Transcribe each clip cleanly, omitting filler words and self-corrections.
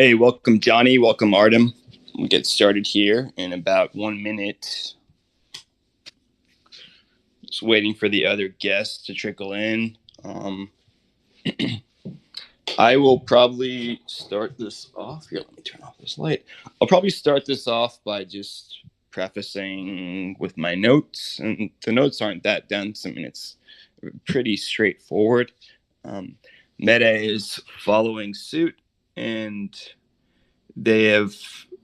Hey, welcome, Johnny. Welcome, Artem. We'll get started here in about 1 minute. Just waiting for the other guests to trickle in. I will probably start this off. Here, let me turn off this light. I'll probably start this off by just prefacing with my notes. And the notes aren't that dense. I mean, it's pretty straightforward. Meta is following suit, and they have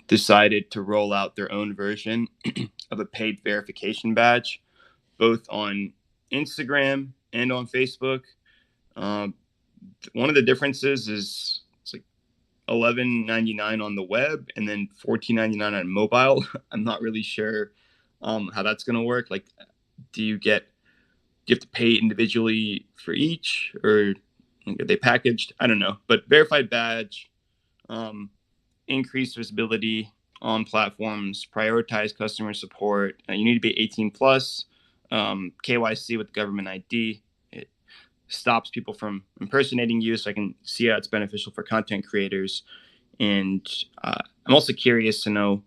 decided to roll out their own version of a paid verification badge, both on Instagram and on Facebook. One of the differences is it's like $11.99 on the web and then $14.99 on mobile. I'm not really sure how that's going to work. Like, do you have to pay individually for each, or are they packaged? I don't know. But verified badge, increased visibility on platforms, prioritize customer support. You need to be 18 plus, KYC with government ID. It stops people from impersonating you, so I can see how it's beneficial for content creators. And I'm also curious to know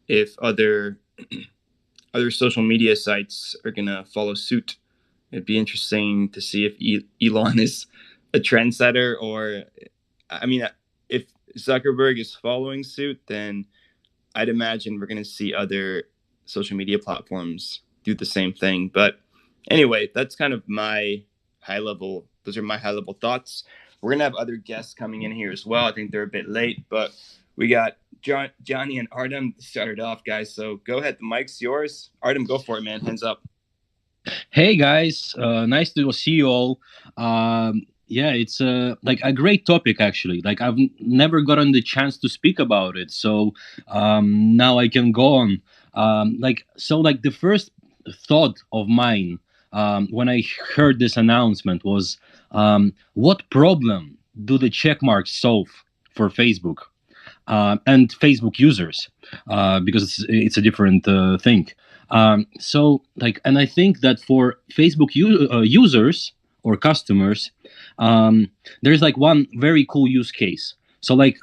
if other social media sites are going to follow suit. It'd be interesting to see if Elon is a trendsetter, or, I mean, if Zuckerberg is following suit, then I'd imagine we're going to see other social media platforms do the same thing. But anyway, that's kind of those are my high level thoughts. We're going to have other guests coming in here as well. I think they're a bit late, but we got Johnny and Artem started off, guys. So go ahead. The mic's yours. Artem, go for it, man. Hands up. Hey guys, nice to see you all. Yeah, it's like a great topic actually. Like I've never gotten the chance to speak about it, so now I can go on. Like the first thought of mine when I heard this announcement was, what problem do the check marks solve for Facebook and Facebook users? Because it's a different thing. And I think that for Facebook users or customers, there's like one very cool use case. So, like,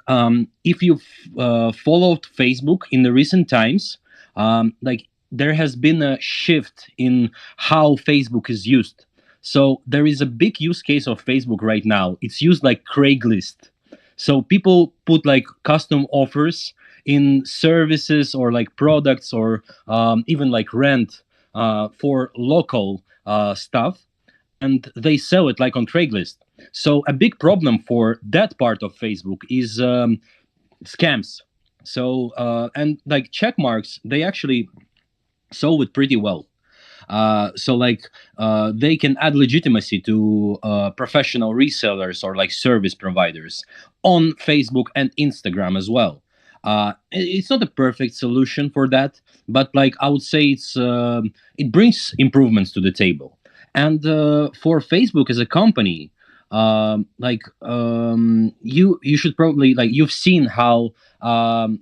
if you've followed Facebook in the recent times, like there has been a shift in how Facebook is used. So there is a big use case of Facebook right now. It's used like Craigslist. So people put like custom offers in services or like products or even like rent for local stuff, and they sell it like on Craigslist. So a big problem for that part of Facebook is scams. So and like check marks, they actually solve it pretty well. They can add legitimacy to professional resellers or like service providers on Facebook and Instagram as well. It's not a perfect solution for that, but like I would say it brings improvements to the table. And for Facebook as a company, you should probably, like, you've seen how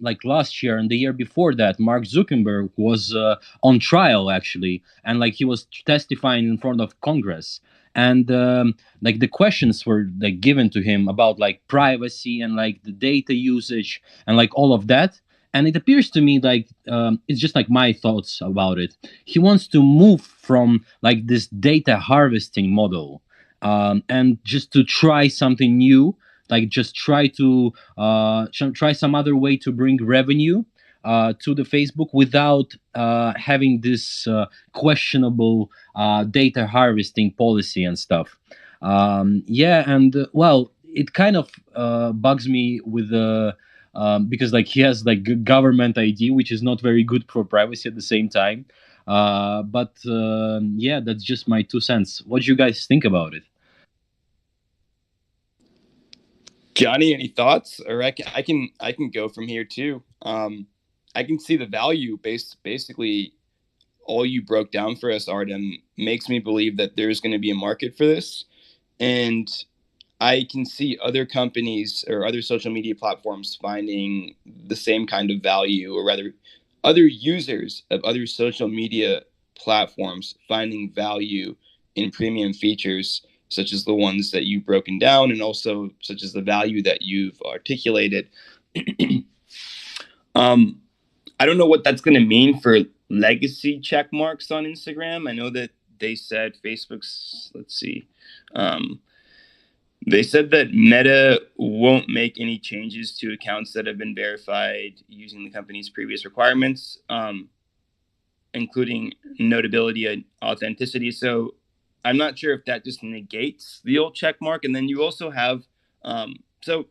like last year and the year before that, Mark Zuckerberg was on trial actually, and like he was testifying in front of Congress, and like the questions were like given to him about like privacy and like the data usage and like all of that. And it appears to me like it's just like my thoughts about it. He wants to move from like this data harvesting model and just to try something new, like just try to try some other way to bring revenue to the Facebook without having this questionable data harvesting policy and stuff. Yeah, and well, it kind of bugs me with the because like he has like government ID, which is not very good for privacy at the same time. But yeah, that's just my 2 cents. What do you guys think about it? Johnny, any thoughts? Or I can go from here too. I can see the value basically all you broke down for us, Artem, makes me believe that there's going to be a market for this. And I can see other companies or other social media platforms finding the same kind of value, or rather, other users of other social media platforms finding value in premium features, such as the ones that you've broken down, and also such as the value that you've articulated. um, I don't know what that's going to mean for legacy check marks on Instagram. I know that they said Facebook's, let's see, um, they said that Meta won't make any changes to accounts that have been verified using the company's previous requirements, including notability and authenticity. So I'm not sure if that just negates the old check mark. And then you also have, so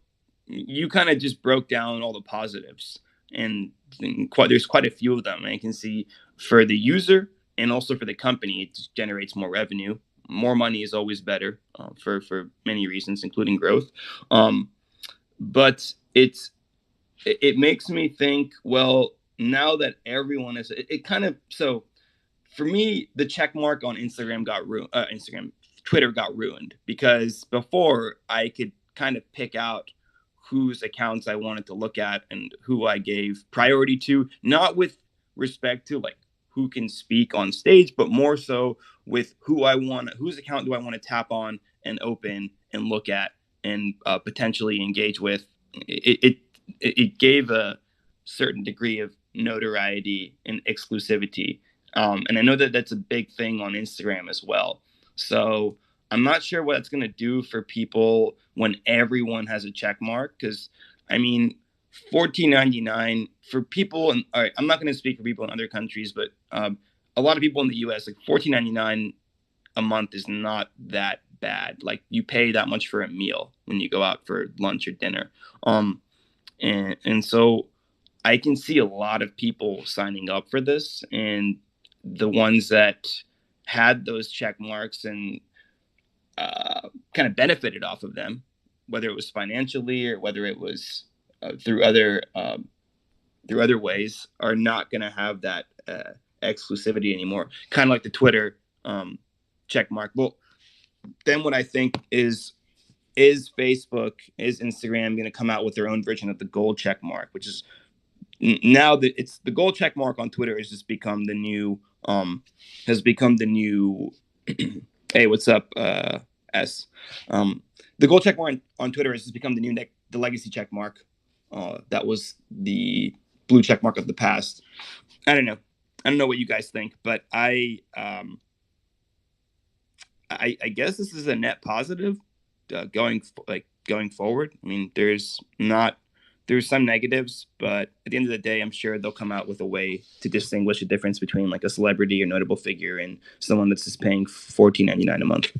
you kind of just broke down all the positives, and there's quite a few of them. I can see for the user and also for the company, it just generates more revenue. More money is always better for many reasons, including growth. But it makes me think, well, now that everyone is, it kind of, so for me, the check mark on Instagram got ruined. Twitter got ruined because before I could kind of pick out whose accounts I wanted to look at and who I gave priority to, not with respect to like who can speak on stage, but more so with whose account do I want to tap on and open and look at and potentially engage with. It gave a certain degree of notoriety and exclusivity. And I know that that's a big thing on Instagram as well. So I'm not sure what it's going to do for people when everyone has a check mark. Because, I mean, $14.99 for people, and all right, I'm not going to speak for people in other countries, but a lot of people in the US, like $14.99 a month is not that bad. Like you pay that much for a meal when you go out for lunch or dinner. And so I can see a lot of people signing up for this, and the ones that had those check marks and kind of benefited off of them, whether it was financially or whether it was through other ways, are not going to have that exclusivity anymore. Kind of like the Twitter check mark. Well, then what I think is Facebook, is Instagram going to come out with their own version of the gold check mark, which is now that it's the gold check mark on Twitter has just become the new hey, what's up, S? The gold check mark on Twitter has just become the legacy check mark. That was the blue check mark of the past. I don't know what you guys think, but I guess this is a net positive going forward. I mean, there's some negatives, but at the end of the day, I'm sure they'll come out with a way to distinguish the difference between like a celebrity or notable figure and someone that's just paying $14.99 a month.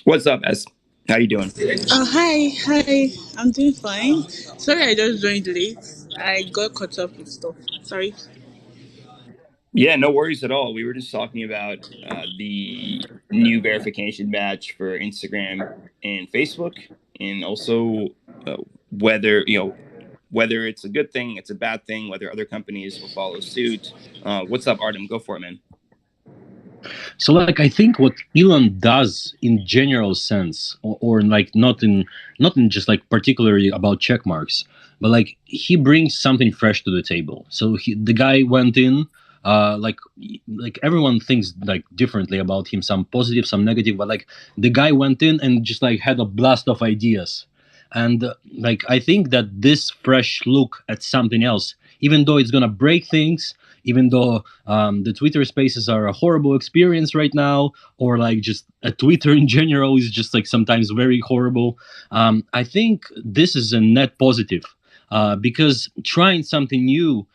What's up, S? How you doing? Oh, hi. I'm doing fine. Sorry, I just joined late. I got caught up with stuff. Sorry. Yeah, no worries at all. We were just talking about the new verification badge for Instagram and Facebook, and also uh, whether it's a good thing, it's a bad thing, whether other companies will follow suit. What's up, Artem? Go for it, man. So like I think what Elon does in general sense, or like not in just like particularly about check marks, but like he brings something fresh to the table. So the guy went in, like everyone thinks like differently about him, some positive, some negative, but like the guy went in and just like had a blast of ideas. And like I think that this fresh look at something else, even though it's gonna break things, even though the Twitter Spaces are a horrible experience right now, or like just a Twitter in general is just like sometimes very horrible. I think this is a net positive because trying something new,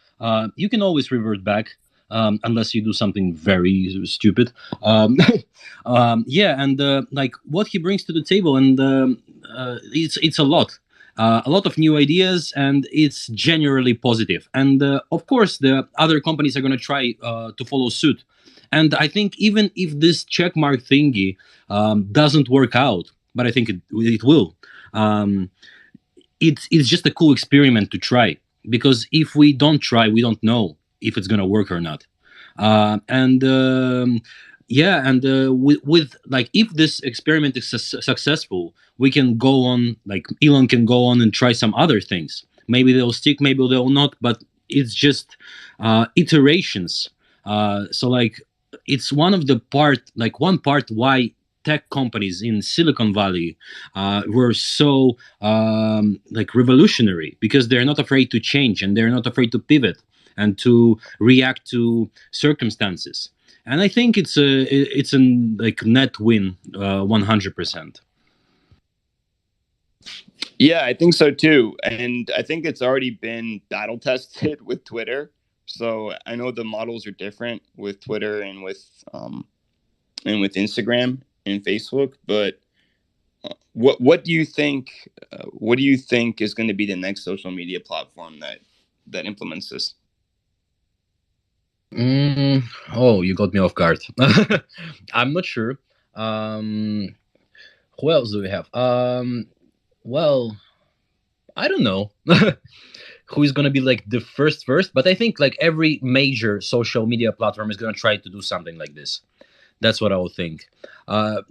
you can always revert back. Unless you do something very stupid, yeah, and like what he brings to the table, and it's a lot of new ideas, and it's generally positive. And of course, the other companies are going to try to follow suit. And I think even if this checkmark thingy doesn't work out, but I think it will, it's just a cool experiment to try. Because if we don't try, we don't know if it's going to work or not. And yeah, and with like if this experiment is successful, we can go on, like Elon can go on and try some other things. Maybe they'll stick, maybe they'll not, but it's just iterations. So like it's one part why tech companies in Silicon Valley were so like revolutionary because they're not afraid to change and they're not afraid to pivot and to react to circumstances. And I think it's a like net win, 100%. Yeah, I think so too. And I think it's already been battle tested with Twitter. So I know the models are different with Twitter and with Instagram and Facebook. But what do you think? What do you think is going to be the next social media platform that implements this? Oh, you got me off guard. I'm not sure. Um, who else do we have? Well, I don't know who is gonna be like the first, but I think like every major social media platform is gonna try to do something like this. That's what I would think.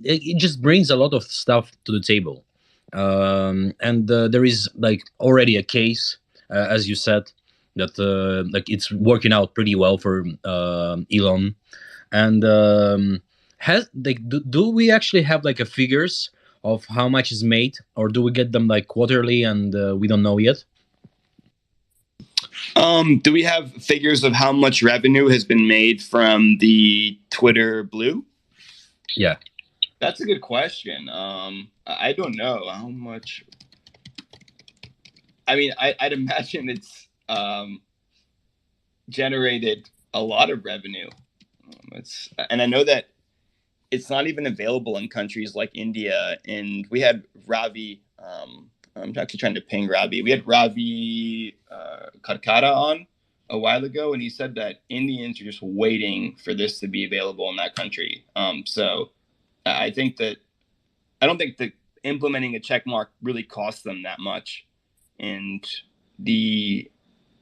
It just brings a lot of stuff to the table, and there is like already a case, as you said, that like it's working out pretty well for Elon. And has like do we actually have like a figures of how much is made, or do we get them like quarterly and we don't know yet? Do we have figures of how much revenue has been made from the Twitter Blue? Yeah, that's a good question. I don't know how much. I mean, I'd imagine it's generated a lot of revenue. And I know that it's not even available in countries like India. And we had Ravi. I'm actually trying to ping Ravi. We had Ravi Karkara on a while ago, and he said that Indians are just waiting for this to be available in that country. So I think that I don't think that implementing a check mark really costs them that much, and the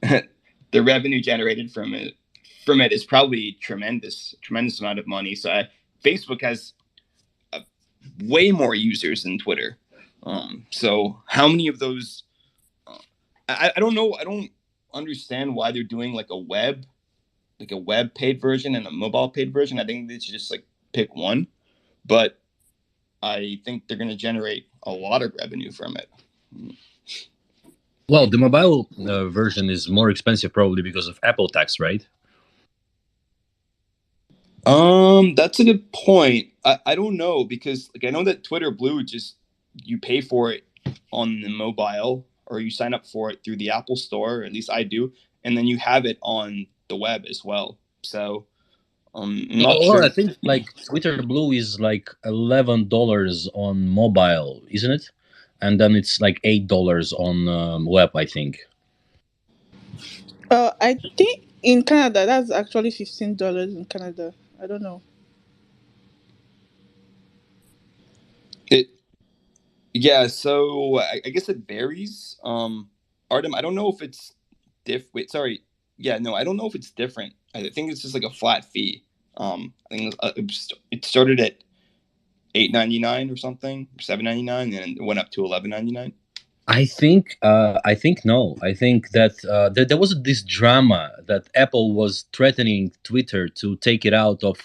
the revenue generated from it is probably tremendous amount of money. So Facebook has way more users than Twitter. So how many of those? I don't know. I don't understand why they're doing like a web paid version and a mobile paid version. I think they should just like pick one, but I think they're going to generate a lot of revenue from it. well, the mobile version is more expensive probably because of Apple tax, right? That's a good point. I don't know because like I know that Twitter Blue just you pay for it on the mobile or you sign up for it through the Apple Store, or at least I do, and then you have it on the web as well. So I'm not Well, I sure. think like Twitter Blue is like $11 on mobile, isn't it? And then it's like $8 on web, I think. I think in Canada that's actually $15 in Canada. I don't know. It Yeah, so I guess it varies. Artem, I don't know if it's Wait, sorry. Yeah, no, I don't know if it's different. I think it's just like a flat fee. I think it started at $8.99 or something, $7.99, and it went up to $11.99. I think no. I think that there was this drama that Apple was threatening Twitter to take it out of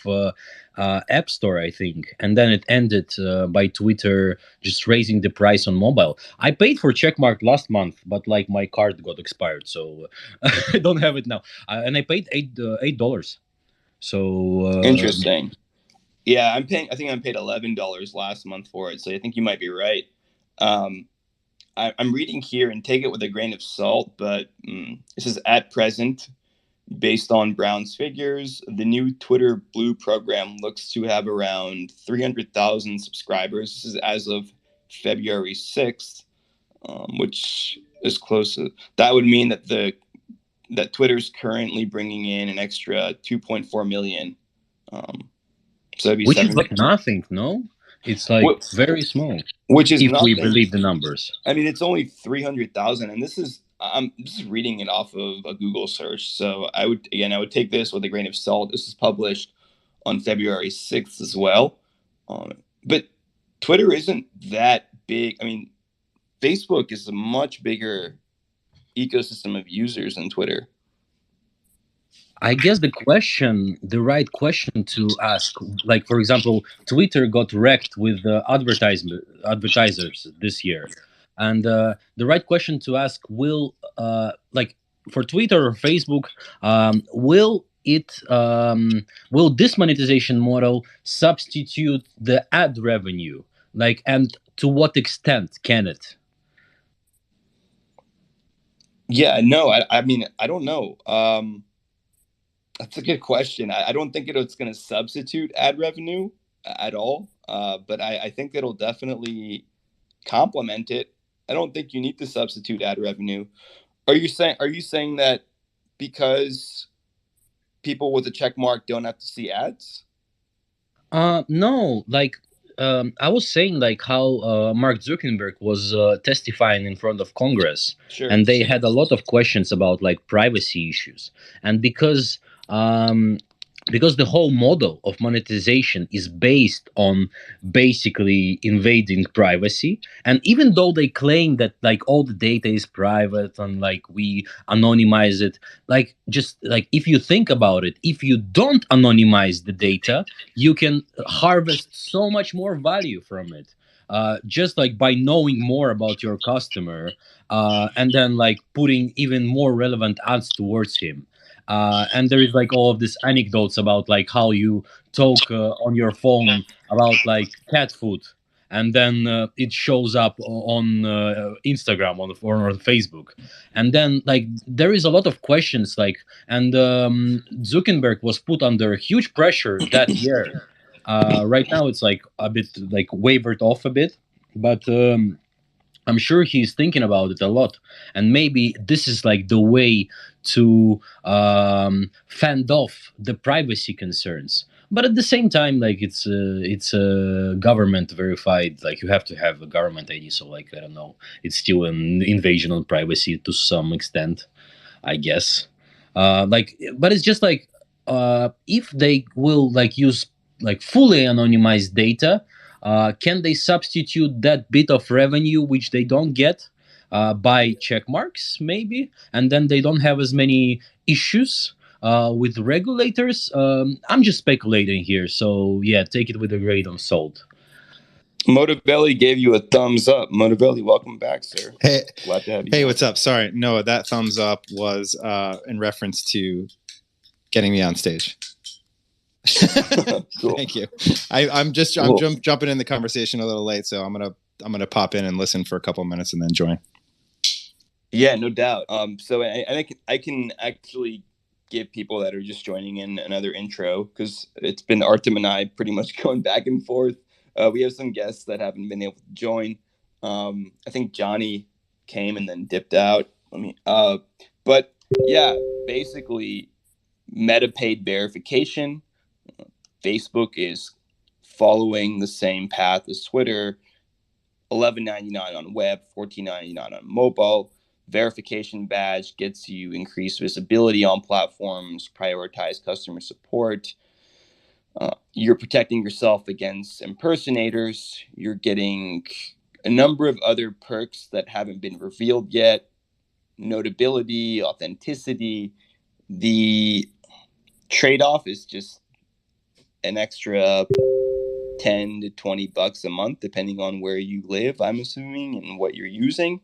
App Store, I think, and then it ended by Twitter just raising the price on mobile. I paid for Checkmark last month, but like my card got expired, so I don't have it now. And I paid $8. So Interesting. Yeah, I think I paid $11 last month for it, so I think you might be right. Um, I'm reading here and take it with a grain of salt, but this is at present. Based on Brown's figures, the new Twitter Blue program looks to have around 300,000 subscribers. This is as of February 6th, which is close to that would mean that Twitter's currently bringing in an extra 2.4 million. So that'd be which is seven. like nothing, no? It's like very small Which is if we nothing. believe the numbers. I mean, it's only 300,000, and this is I'm just reading it off of a Google search. So I would take this with a grain of salt. This is published on February 6th as well. But Twitter isn't that big. I mean, Facebook is a much bigger ecosystem of users than Twitter. I guess the right question to ask, like for example, Twitter got wrecked with advertisers this year, and the right question to ask will, like for Twitter or Facebook, will this monetization model substitute the ad revenue? Like, and to what extent can it? Yeah, no, I mean, I don't know. That's a good question. I don't think it's going to substitute ad revenue at all, but I think it'll definitely complement it. I don't think you need to substitute ad revenue. Are you saying that because people with a check mark don't have to see ads? No, like I was saying, like how Mark Zuckerberg was testifying in front of Congress, Sure. and they had a lot of questions about like privacy issues, and because the whole model of monetization is based on basically invading privacy, and even though they claim that like all the data is private and like we anonymize it, like just like if you think about it, if you don't anonymize the data, you can harvest so much more value from it, just like by knowing more about your customer, and then like putting even more relevant ads towards him. And there is like all of these anecdotes about like how you talk on your phone about like cat food, and then it shows up on Instagram or on Facebook, and then like there is a lot of questions like, and Zuckerberg was put under huge pressure that year. Right now it's like a bit like wavered off a bit, but I'm sure he's thinking about it a lot, and maybe this is like the way to fend off the privacy concerns. But at the same time, like it's a government verified. Like you have to have a government ID, so like I don't know, it's still an invasion on privacy to some extent, I guess. Like, but it's just like if they will like use like fully anonymized data, can they substitute that bit of revenue which they don't get by check marks, maybe, and then they don't have as many issues with regulators? I'm just speculating here, so yeah, take it with a grain of salt. Motivelli gave you a thumbs up. Motivelli, welcome back, sir. Hey, Glad to have you. hey, what's up? Sorry, no, that thumbs up was in reference to getting me on stage. Cool. Thank you. I'm Cool. jumping in the conversation a little late, so I'm gonna pop in and listen for a couple of minutes and then join. Yeah, no doubt. So I can actually give people that are just joining in another intro, because it's been Artem and I pretty much going back and forth. We have some guests that haven't been able to join. I think Johnny came and then dipped out. But yeah, basically Meta paid verification. Facebook is following the same path as Twitter. $11.99 on web, $14.99 on mobile. Verification badge gets you increased visibility on platforms, prioritize customer support. You're protecting yourself against impersonators. You're getting a number of other perks that haven't been revealed yet. Notability, authenticity. The trade-off is just an extra 10 to 20 bucks a month, depending on where you live, I'm assuming, and what you're using.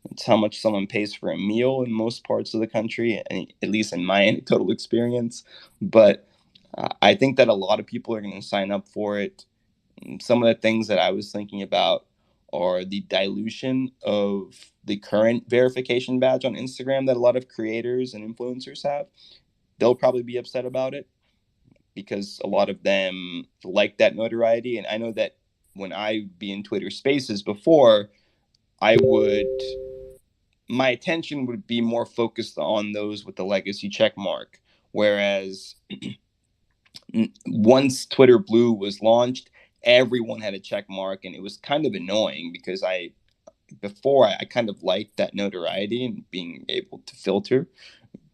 It's how much someone pays for a meal in most parts of the country, at least in my anecdotal experience. But I think that a lot of people are going to sign up for it. Some of the things that I was thinking about are the dilution of the current verification badge on Instagram that a lot of creators and influencers have. They'll probably be upset about it, because a lot of them like that notoriety. And I know that when I be in Twitter spaces before, my attention would be more focused on those with the legacy check mark. Whereas once Twitter Blue was launched, everyone had a check mark, and it was kind of annoying because I kind of liked that notoriety and being able to filter.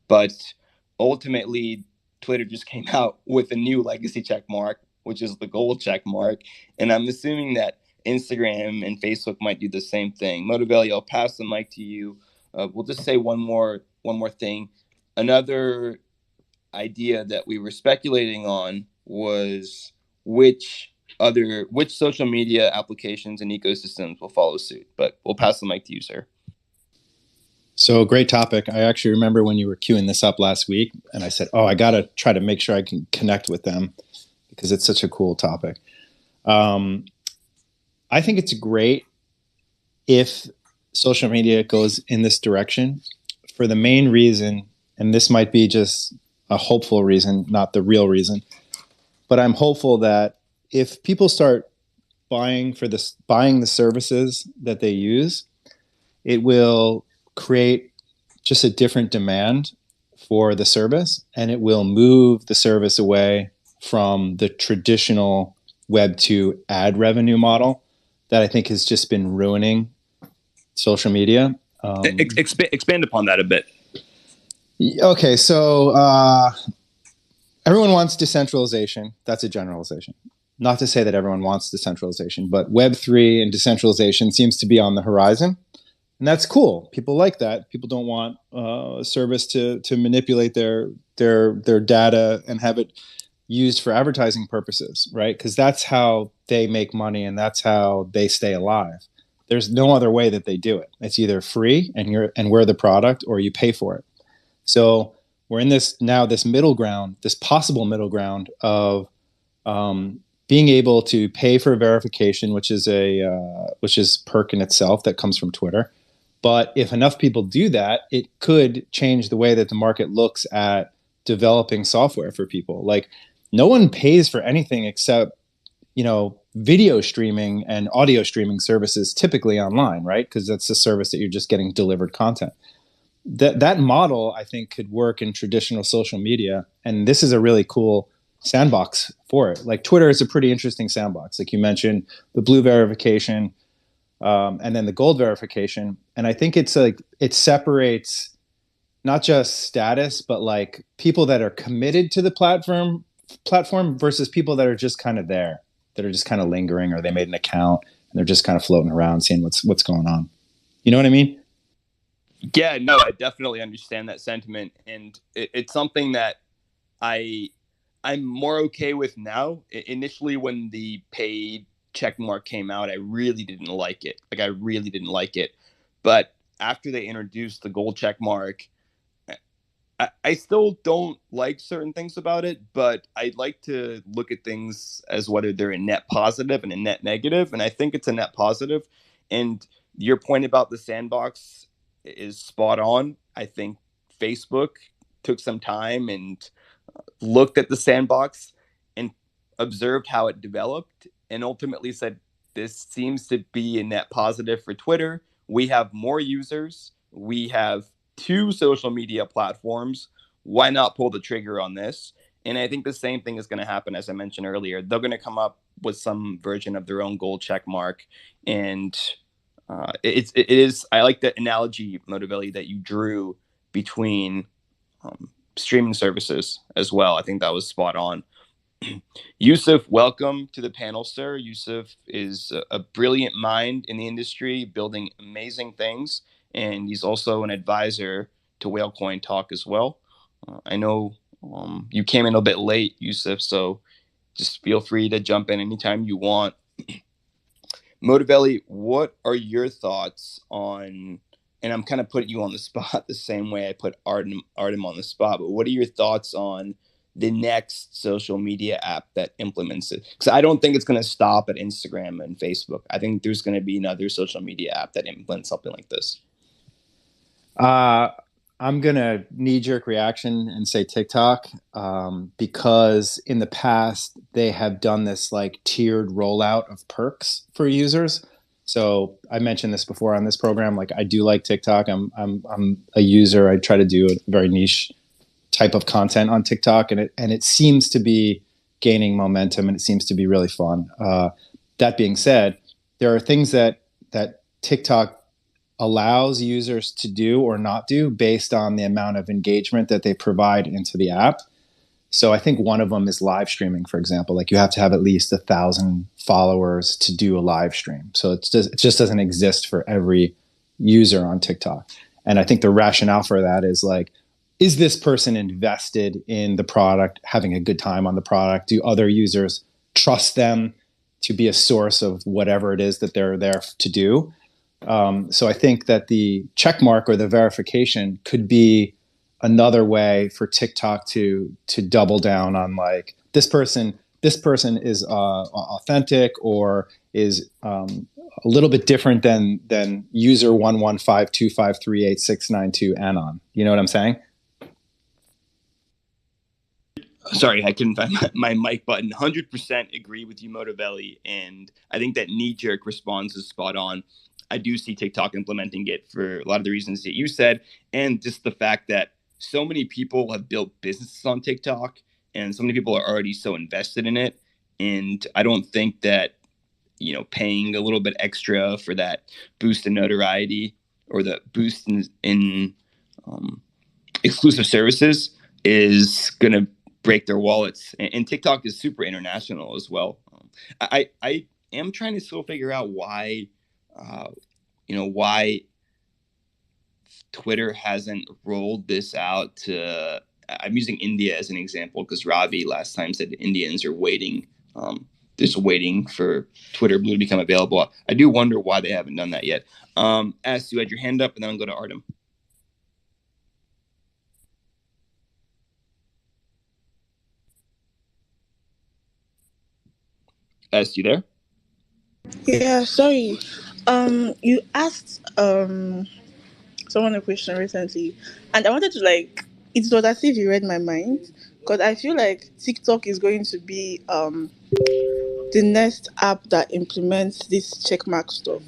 But ultimately, Twitter just came out with a new legacy check mark, which is the gold check mark. And I'm assuming that Instagram and Facebook might do the same thing. Motivelli, I'll pass the mic to you. We'll just say one more thing. Another idea that we were speculating on was which social media applications and ecosystems will follow suit. But we'll pass the mic to you, sir. So great topic. I actually remember when you were queuing this up last week, and I said, "Oh, I got to try to make sure I can connect with them because it's such a cool topic." I think it's great if social media goes in this direction for the main reason, and this might be just a hopeful reason, not the real reason, but I'm hopeful that if people start buying the services that they use, it will create just a different demand for the service, and it will move the service away from the traditional Web 2 ad revenue model that I think has just been ruining social media. Expand upon that a bit. Okay, so everyone wants decentralization. That's a generalization. Not to say that everyone wants decentralization, but Web3 and decentralization seems to be on the horizon. And that's cool. People like that. People don't want a service to manipulate their data and have it used for advertising purposes, right? Because that's how they make money and that's how they stay alive. There's no other way that they do it. It's either free and we're the product, or you pay for it. So we're in this middle ground, this possible middle ground of being able to pay for verification, which is perk in itself that comes from Twitter. But if enough people do that, it could change the way that the market looks at developing software for people. Like, no one pays for anything except, video streaming and audio streaming services typically online, right? Because that's a service that you're just getting delivered content. That model, I think, could work in traditional social media. And this is a really cool sandbox for it. Like, Twitter is a pretty interesting sandbox. Like you mentioned, the blue verification, and then the gold verification. And I think it's like it separates not just status, but like people that are committed to the platform versus people that are just kind of there, that are just kind of lingering, or they made an account and they're just kind of floating around seeing what's going on. You know what I mean? Yeah, no, I definitely understand that sentiment. And it's something that I'm more okay with now. Initially, when the paid check mark came out, I really didn't like it. But after they introduced the gold check mark, I still don't like certain things about it, but I like to look at things as whether they're a net positive and a net negative. And I think it's a net positive. And your point about the sandbox is spot on. I think Facebook took some time and looked at the sandbox and observed how it developed and ultimately said, this seems to be a net positive for Twitter. We have more users. We have 2 social media platforms. Why not pull the trigger on this? And I think the same thing is going to happen, as I mentioned earlier. They're going to come up with some version of their own gold check mark. And it is, I like the analogy, Motivelli, that you drew between streaming services as well. I think that was spot on. Yusuf, welcome to the panel, sir. Yusuf is a brilliant mind in the industry, building amazing things, and he's also an advisor to Whalecoin Talk as well. I know you came in a bit late, Yusuf, so just feel free to jump in anytime you want. Motivelli, what are your thoughts on, and I'm kind of putting you on the spot the same way I put Artem on the spot, but what are your thoughts on the next social media app that implements it? Because I don't think it's going to stop at Instagram and Facebook. I think there's going to be another social media app that implements something like this. I'm going to knee-jerk reaction and say TikTok, because in the past they have done this like tiered rollout of perks for users. So I mentioned this before on this program. Like, I do like TikTok. I'm a user. I try to do a very niche type of content on TikTok, and it seems to be gaining momentum, and it seems to be really fun. That being said, there are things that TikTok allows users to do or not do based on the amount of engagement that they provide into the app. So I think one of them is live streaming, for example. Like, you have to have at least 1,000 followers to do a live stream. So it just doesn't exist for every user on TikTok. And I think the rationale for that is like, is this person invested in the product, having a good time on the product? Do other users trust them to be a source of whatever it is that they're there to do? So I think that the check mark or the verification could be another way for TikTok to double down on, like, this person is authentic, or is a little bit different than user 11525386692 anon. You know what I'm saying? Sorry, I couldn't find my mic button. 100% agree with you, Motivelli, and I think that knee-jerk response is spot on. I do see TikTok implementing it for a lot of the reasons that you said, and just the fact that so many people have built businesses on TikTok, and so many people are already so invested in it. And I don't think that, paying a little bit extra for that boost in notoriety or the boost in exclusive services is going to break their wallets. And TikTok is super international as well. I am trying to still figure out why Twitter hasn't rolled this out to. I'm using India as an example because Ravi last time said Indians are waiting, just waiting for Twitter Blue to become available. I do wonder why they haven't done that yet. As you had your hand up, and then I'll go to Artem. As you there? Yeah, sorry. You asked someone a question recently, and I wanted to, like, it was as if you read my mind, because I feel like TikTok is going to be the next app that implements this checkmark stuff.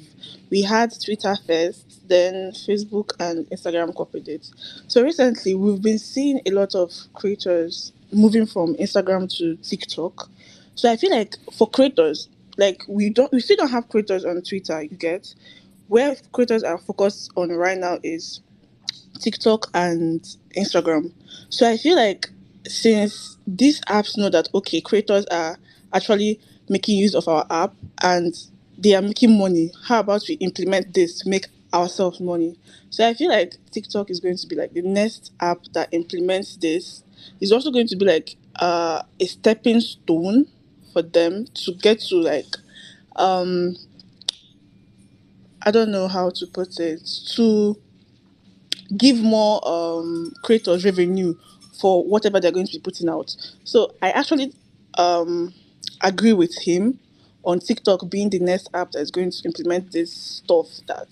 We had Twitter first, then Facebook and Instagram copied it. So recently, we've been seeing a lot of creators moving from Instagram to TikTok. So I feel like for creators, like, we still don't have creators on Twitter. You get, where creators are focused on right now is TikTok and Instagram. So I feel like, since these apps know that, okay, creators are actually making use of our app and they are making money, how about we implement this to make ourselves money? So I feel like TikTok is going to be like the next app that implements this. It's also going to be like a stepping stone for them to get to, like, um I don't know how to put it, to give more creators revenue for whatever they're going to be putting out. So I actually um agree with him on TikTok being the next app that's going to implement this stuff that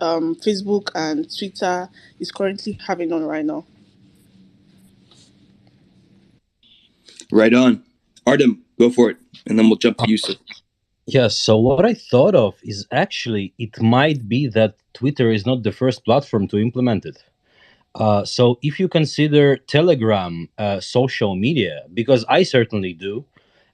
Facebook and Twitter is currently having on right now. Right on. Artem, go for it, and then we'll jump to Yusuf. Yes, so what I thought of is actually it might be that Twitter is not the first platform to implement it. So if you consider Telegram social media, because I certainly do,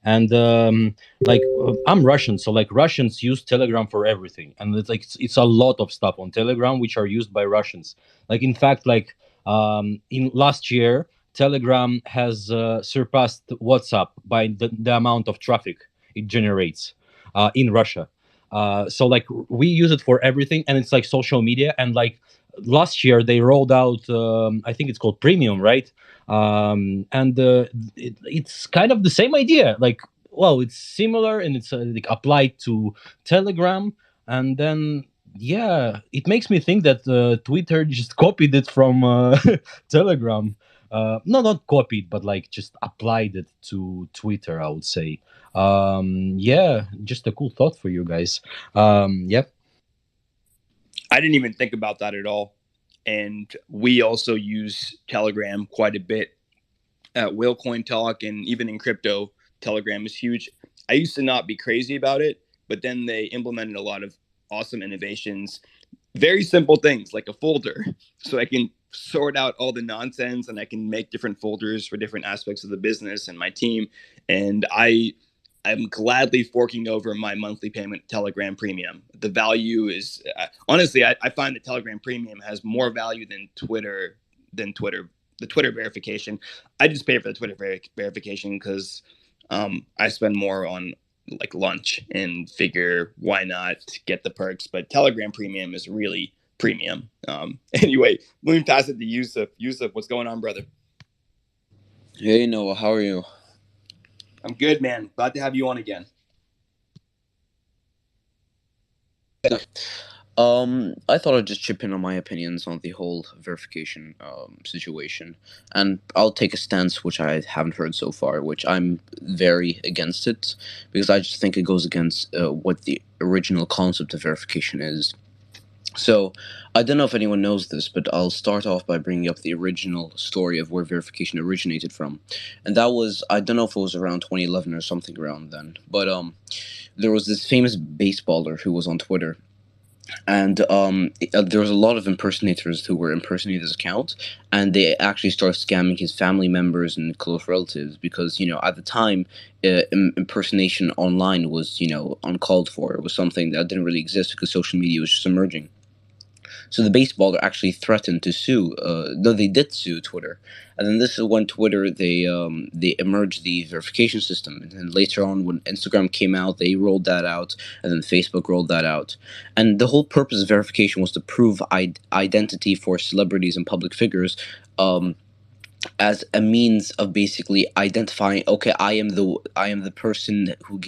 and I'm Russian, so like Russians use Telegram for everything, and it's a lot of stuff on Telegram which are used by Russians. Like in fact, like in last year, Telegram has surpassed WhatsApp by the amount of traffic it generates in Russia. So like we use it for everything, and it's like social media, and like last year they rolled out I think it's called premium, right? And it's kind of the same idea, like, well, it's similar, and it's like applied to Telegram. And then yeah, it makes me think that Twitter just copied it from Telegram. No, not copied, but like just applied it to Twitter, I would say. Yeah, just a cool thought for you guys. Yep. I didn't even think about that at all. And we also use Telegram quite a bit at Whalecoin Talk, and even in crypto, Telegram is huge. I used to not be crazy about it, but then they implemented a lot of awesome innovations. Very simple things like a folder, so I can sort out all the nonsense and I can make different folders for different aspects of the business and my team. And I'm gladly forking over my monthly payment Telegram Premium. The value is honestly, I find that Telegram Premium has more value than Twitter. The Twitter verification. I just pay for the Twitter verification because I spend more on like lunch and figure why not get the perks. But Telegram Premium is really premium. Anyway, moving past it to Yusuf. Yusuf, what's going on, brother? Hey Noah, how are you? I'm good, man. Glad to have you on again. I thought I'd just chip in on my opinions on the whole verification situation, and I'll take a stance which I haven't heard so far, which I'm very against it, because I just think it goes against what the original concept of verification is. So, I don't know if anyone knows this, but I'll start off by bringing up the original story of where verification originated from, and that was, I don't know if it was around 2011 or something around then, but there was this famous baseballer who was on Twitter. And there was a lot of impersonators who were impersonating his account, and they actually started scamming his family members and close relatives because, at the time, impersonation online was, uncalled for. It was something that didn't really exist because social media was just emerging. So the baseballer actually threatened to sue. No, they did sue Twitter, and then this is when Twitter they emerged the verification system, and then later on when Instagram came out, they rolled that out, and then Facebook rolled that out, and the whole purpose of verification was to prove identity for celebrities and public figures. As a means of basically identifying, okay, I am the person who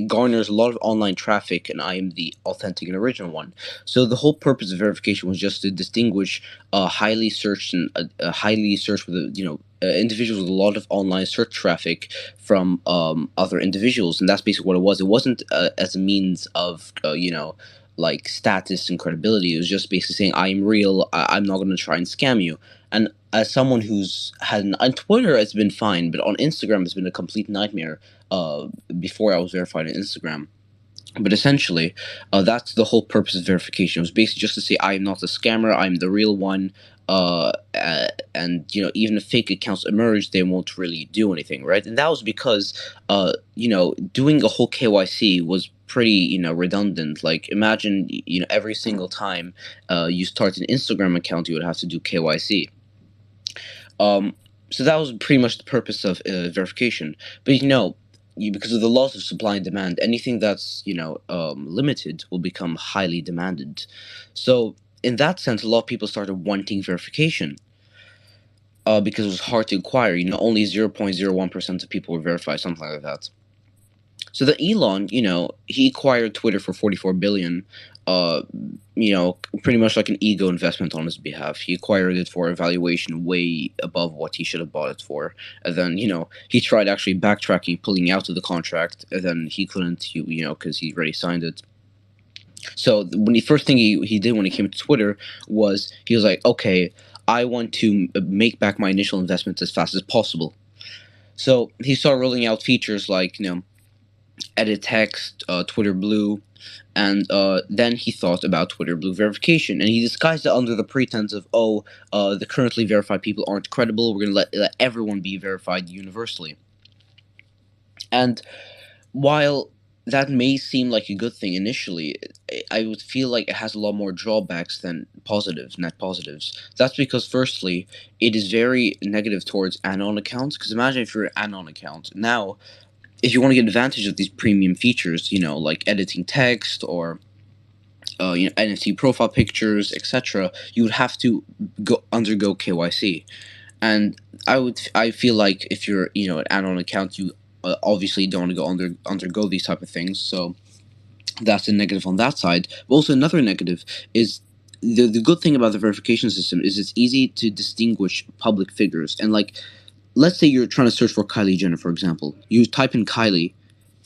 garners a lot of online traffic, and I am the authentic and original one. So the whole purpose of verification was just to distinguish highly searched and highly searched with individuals with a lot of online search traffic from other individuals, and that's basically what it was. It wasn't as a means of like status and credibility. It was just basically saying, I am real. I'm not going to try and scam you. And as someone who's had on Twitter, it's been fine, but on Instagram, it's been a complete nightmare. Before I was verified on Instagram, but essentially, that's the whole purpose of verification. It was basically just to say, I am not a scammer. I'm the real one. And even if fake accounts emerge, they won't really do anything, right? And that was because doing a whole KYC was pretty redundant. Like, imagine every single time you start an Instagram account, you would have to do KYC. So that was pretty much the purpose of verification. But because of the laws of supply and demand, anything that's limited will become highly demanded. So in that sense, a lot of people started wanting verification because it was hard to acquire. Only 0.01% of people were verified, something like that. So the Elon, he acquired Twitter for $44 billion. Pretty much like an ego investment on his behalf. He acquired it for a valuation way above what he should have bought it for. And then, he tried actually backtracking, pulling out of the contract, and then he couldn't, because he already signed it. So when the first thing he did when he came to Twitter was, he was like, okay, I want to make back my initial investments as fast as possible. So he started rolling out features like, edit text, Twitter Blue, and then he thought about Twitter Blue verification, and he disguised it under the pretense of, the currently verified people aren't credible, we're going to let everyone be verified universally. And while that may seem like a good thing initially, I would feel like it has a lot more drawbacks than net positives. That's because, firstly, it is very negative towards anon accounts, because imagine if you're an anon account. Now, if you want to get advantage of these premium features, like editing text or NFT profile pictures, etc., you would have to undergo KYC. And I feel like if you're an add-on account, you obviously don't want to undergo these type of things. So that's a negative on that side. But also another negative is the good thing about the verification system is it's easy to distinguish public figures. And let's say you're trying to search for Kylie Jenner, for example. You type in Kylie.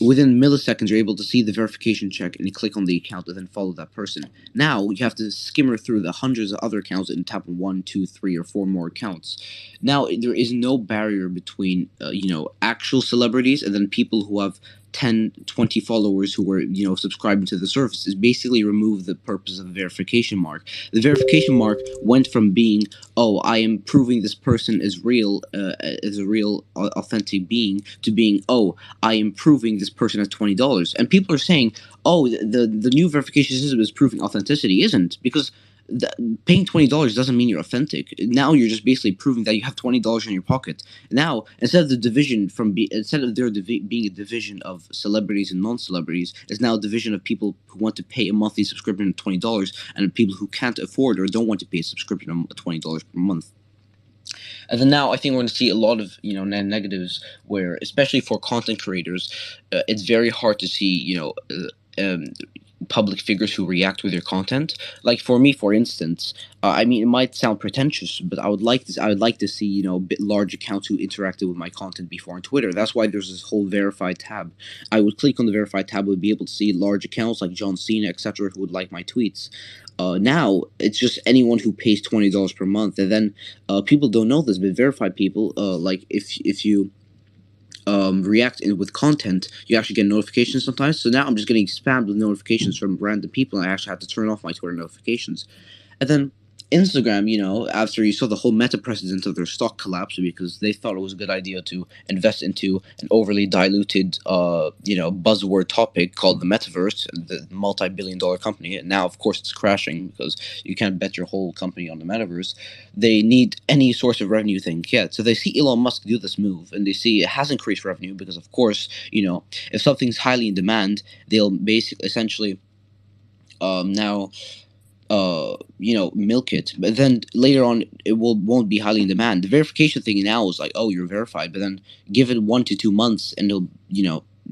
Within milliseconds, you're able to see the verification check, and you click on the account and then follow that person. Now, you have to skimmer through the hundreds of other accounts and tap on 1, 2, 3, or 4 more accounts. Now, there is no barrier between, actual celebrities and then people who have 10, 20 followers who were, subscribing to the service. Is basically remove the purpose of the verification mark. The verification mark went from being, I am proving this person is real, is a real, authentic being, to being, I am proving this person has $20. And people are saying, the new verification system is proving authenticity. Isn't, because paying $20 doesn't mean you're authentic. Now you're just basically proving that you have $20 in your pocket. Now, instead of the division instead of there being a division of celebrities and non-celebrities, it's now a division of people who want to pay a monthly subscription of $20 and people who can't afford or don't want to pay a subscription of $20 per month. And then now I think we're going to see a lot of negatives where, especially for content creators, it's very hard to see public figures who react with their content. Like for me, for instance, I mean, it might sound pretentious, but I would like to see large accounts who interacted with my content before on Twitter. That's why there's this whole verified tab. I would click on the verified tab, would be able to see large accounts like John Cena, etc., who would like my tweets. Now it's just anyone who pays $20 per month, and then people don't know this, but verified people, like if you react with content, you actually get notifications sometimes. So now I'm just getting spammed with notifications from random people, and I actually have to turn off my Twitter notifications. And then Instagram, after you saw the whole meta precedent of their stock collapse because they thought it was a good idea to invest into an overly diluted, buzzword topic called the metaverse, the multi-billion-dollar company. And now, of course, it's crashing because you can't bet your whole company on the metaverse. They need any source of revenue thing. Yeah, so they see Elon Musk do this move, and they see it has increased revenue because, of course, if something's highly in demand, they'll basically essentially now milk it, but then later on it won't be highly in demand. The verification thing now is like, oh, you're verified, but then give it 1 to 2 months and it'll,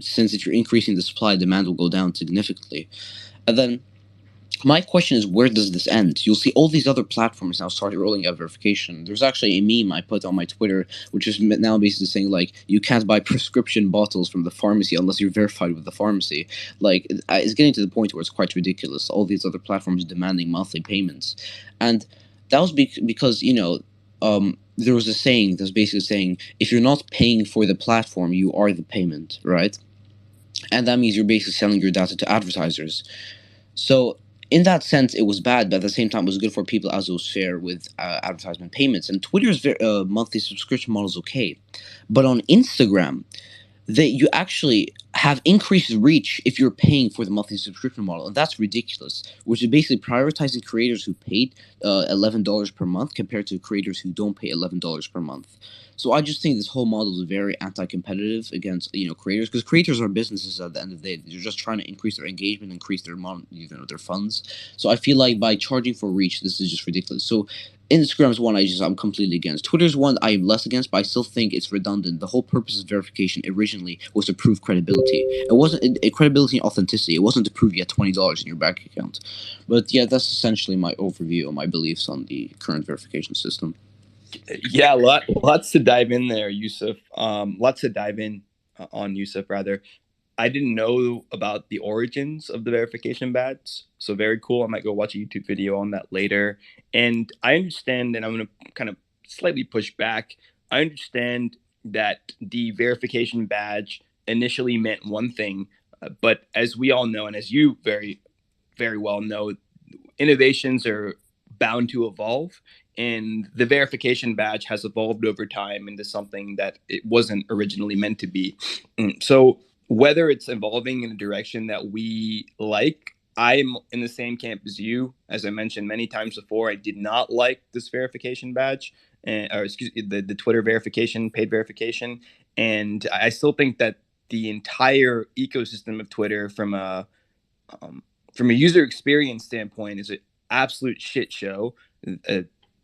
since if you're increasing the supply, demand will go down significantly. And then my question is, where does this end? You'll see all these other platforms now start rolling out verification. There's actually a meme I put on my Twitter, which is now basically saying, like, you can't buy prescription bottles from the pharmacy unless you're verified with the pharmacy. Like, it's getting to the point where it's quite ridiculous. All these other platforms demanding monthly payments. And that was because, there was a saying that was basically saying, if you're not paying for the platform, you are the payment, right? And that means you're basically selling your data to advertisers. So in that sense, it was bad, but at the same time, it was good for people as it was fair with advertisement payments. And Twitter's monthly subscription model is okay. But on Instagram, you actually have increased reach if you're paying for the monthly subscription model. And that's ridiculous, which is basically prioritizing creators who paid $11 per month compared to creators who don't pay $11 per month. So I just think this whole model is very anti-competitive against creators, because creators are businesses at the end of the day. They're just trying to increase their engagement, increase their their funds. So I feel like by charging for reach, this is just ridiculous. So Instagram's one I'm completely against. Twitter's one I'm less against, but I still think it's redundant. The whole purpose of verification originally was to prove credibility. It wasn't credibility and authenticity. It wasn't to prove you had $20 in your bank account. But yeah, that's essentially my overview of my beliefs on the current verification system. Yeah, lots to dive in there, Yusuf. Lots to dive in on Yusuf, rather. I didn't know about the origins of the verification badge, so very cool. I might go watch a YouTube video on that later. And I understand, and I'm going to kind of slightly push back. I understand that the verification badge initially meant one thing, but as we all know, and as you very, very well know, innovations are bound to evolve, and the verification badge has evolved over time into something that it wasn't originally meant to be. So whether it's evolving in a direction that we like, I'm in the same camp as you. As I mentioned many times before, I did not like this verification badge, or excuse me, the Twitter verification, paid verification, and I still think that the entire ecosystem of Twitter, from a user experience standpoint, is an absolute shit show.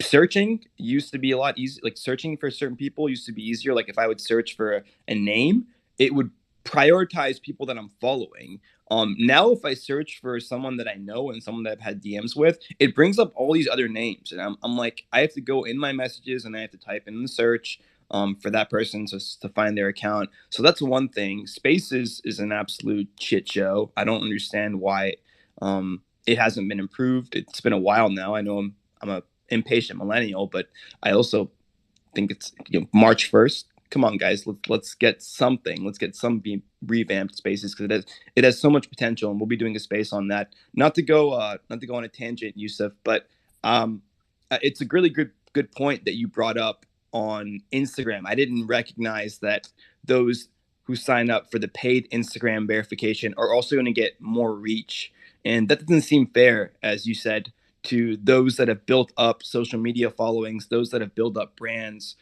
Searching used to be a lot easier. Like, searching for certain people used to be easier. Like, if I would search for a name, it would prioritize people that I'm following. Now if I search for someone that I know and someone that I've had DMs with, it brings up all these other names, and I'm like, I have to go in my messages and I have to type in the search for that person to find their account. So that's one thing. Spaces is an absolute shit show. I don't understand why it hasn't been improved. It's been a while now. I know I'm a impatient millennial, but I also think it's March 1st. Come on, guys, let's get something. Let's get some revamped spaces, because it has so much potential, and we'll be doing a space on that. Not to go on a tangent, Yusuf, but it's a really good point that you brought up on Instagram. I didn't recognize that those who sign up for the paid Instagram verification are also going to get more reach, and that doesn't seem fair, as you said. to those that have built up social media followings, those that have built up brands,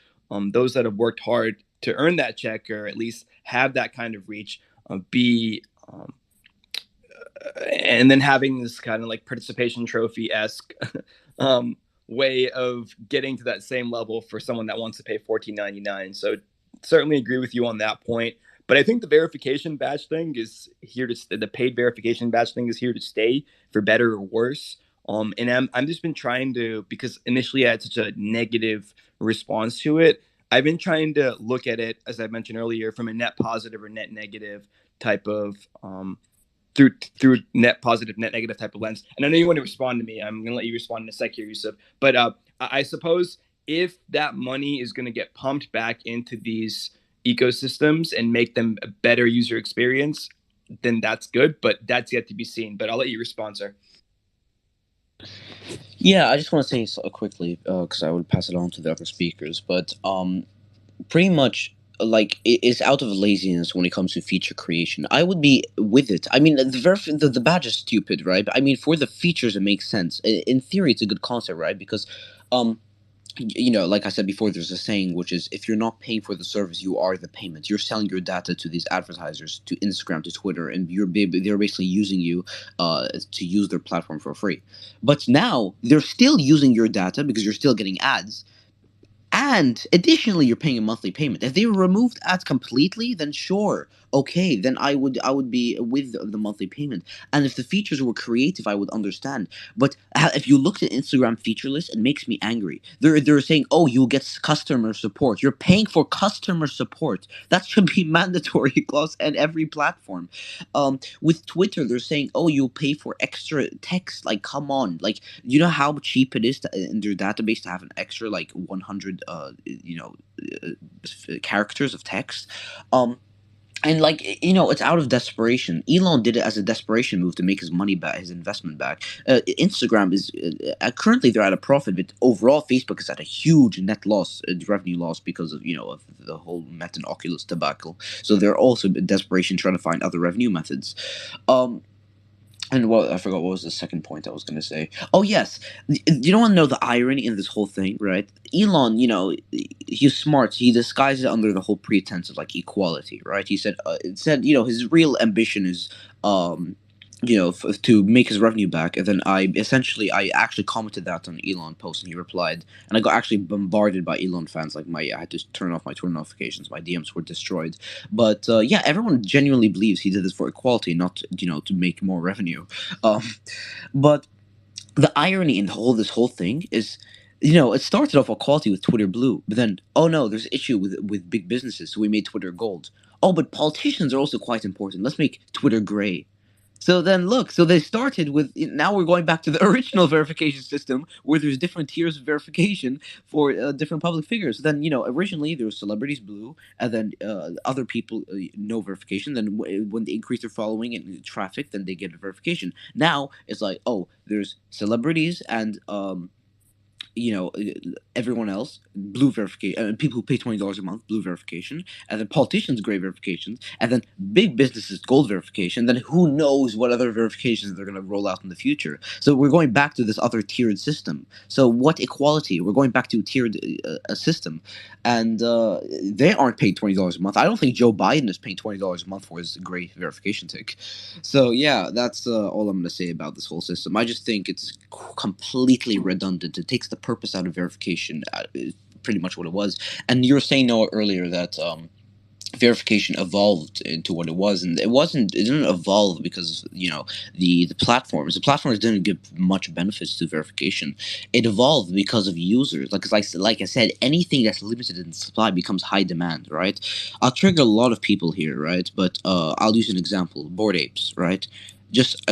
those that have worked hard to earn that check or at least have that kind of reach, and then having this kind of like participation trophy-esque way of getting to that same level for someone that wants to pay $14.99. So certainly agree with you on that point. But I think the verification badge thing is here to stay. The paid verification badge thing is here to stay, for better or worse. And I'm just been trying to, because initially I had such a negative response to it. I've been trying to look at it, as I mentioned earlier, from a net positive or net negative type of through net positive, net negative type of lens. And I know you want to respond to me. I'm going to let you respond in a sec here, Yusuf. But I suppose if that money is going to get pumped back into these ecosystems and make them a better user experience, then that's good. But that's yet to be seen. But I'll let you respond, sir. Yeah, I just want to say so quickly, because I would pass it on to the other speakers, but pretty much like it's out of laziness when it comes to feature creation. I would be with it. I mean, the badge is stupid, right? But I mean, for the features, it makes sense. In theory, it's a good concept, right? Because you know, like I said before, there's a saying which is, if you're not paying for the service, you are the payment. You're selling your data to these advertisers, to Instagram, to Twitter, and they're basically using you to use their platform for free. But now they're still using your data because you're still getting ads. And additionally, you're paying a monthly payment. If they removed ads completely, then sure, okay, then I would be with the monthly payment. And if the features were creative, I would understand. But if you looked at Instagram feature list, it makes me angry. They're saying, oh, you'll get customer support. You're paying for customer support. That should be mandatory across and every platform. With Twitter, they're saying, oh, you'll pay for extra text. Like, come on, like, you know how cheap it is in their database to have an extra like 100 characters of text. And like, you know, it's out of desperation. Elon did it as a desperation move to make his money back, his investment back. Instagram is currently they're at a profit, but overall Facebook is at a huge net loss, revenue loss, because of, you know, of the whole Meta and Oculus debacle. So they're also in desperation trying to find other revenue methods. And I forgot what was the second point I was going to say. Oh, yes. You don't want to know the irony in this whole thing, right? Elon, you know, he's smart. He disguised it under the whole pretense of, like, equality, right? He said, you know, his real ambition is, you know, to make his revenue back. And then I actually commented that on Elon post, and he replied. And I got actually bombarded by Elon fans. Like, I had to turn off my Twitter notifications. My DMs were destroyed. But yeah, everyone genuinely believes he did this for equality, not, you know, to make more revenue. But the irony in this whole thing is, you know, it started off equality with Twitter Blue, but then, oh no, there's an issue with big businesses, so we made Twitter Gold. Oh, but politicians are also quite important. Let's make Twitter Gray. So then look, so they started with, now we're going back to the original verification system where there's different tiers of verification for different public figures. Then, you know, originally there was celebrities blue, and then other people no verification. Then when they increase their following and traffic, then they get a verification. Now it's like, oh, there's celebrities and you know, everyone else, blue verification, and people who pay $20 a month, blue verification, and then politicians, gray verifications, and then big businesses, gold verification. Then who knows what other verifications they're going to roll out in the future. So we're going back to this other tiered system. So what equality? We're going back to a tiered system, and they aren't paying $20 a month. I don't think Joe Biden is paying $20 a month for his gray verification tick. So yeah, that's all I'm going to say about this whole system. I just think it's completely redundant. It takes the purpose out of verification, is pretty much what it was. And you were saying, Noah, earlier that verification evolved into what it was, and it didn't evolve because, you know, the platforms didn't give much benefits to verification. It evolved because of users. Like I said, anything that's limited in supply becomes high demand, right? I'll trigger a lot of people here, right? But I'll use an example. Bored apes, right? Just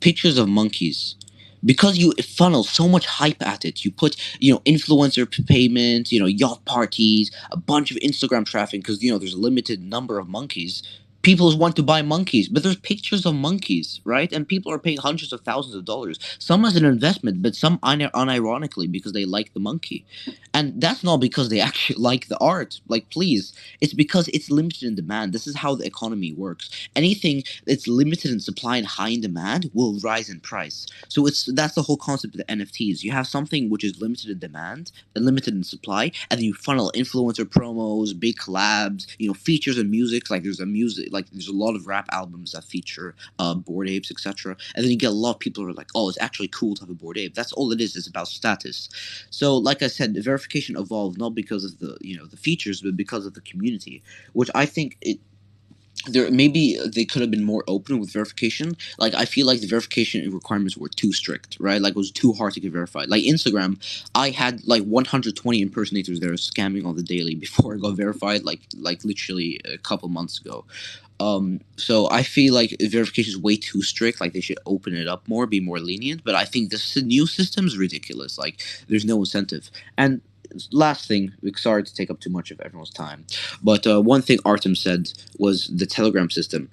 pictures of monkeys. Because you funnel so much hype at it, you put, you know, influencer payments, you know, yacht parties, a bunch of Instagram traffic, because, you know, there's a limited number of monkeys. people want to buy monkeys, but there's pictures of monkeys, right? And people are paying hundreds of thousands of dollars. Some as an investment, but some unironically because they like the monkey. And that's not because they actually like the art. Like, please, it's because it's limited in demand. This is how the economy works. Anything that's limited in supply and high in demand will rise in price. So that's the whole concept of the NFTs. You have something which is limited in demand and limited in supply, and then you funnel influencer promos, big collabs, features and music. Like there's a lot of rap albums that feature Bored Apes, etc. And then you get a lot of people who are like, oh, it's actually cool to have a Bored Ape. That's all it is. It's about status. So, like I said, verification evolved not because of the features, but because of the community, which I think maybe they could have been more open with verification. Like, I feel like the verification requirements were too strict, right? Like, it was too hard to get verified. Like Instagram, I had like 120 impersonators there scamming on the daily before I got verified, like literally a couple months ago. So I feel like verification is way too strict. Like, they should open it up more, be more lenient. But I think this new system is ridiculous. Like, there's no incentive. And last thing, sorry to take up too much of everyone's time, but one thing Artem said was the Telegram system.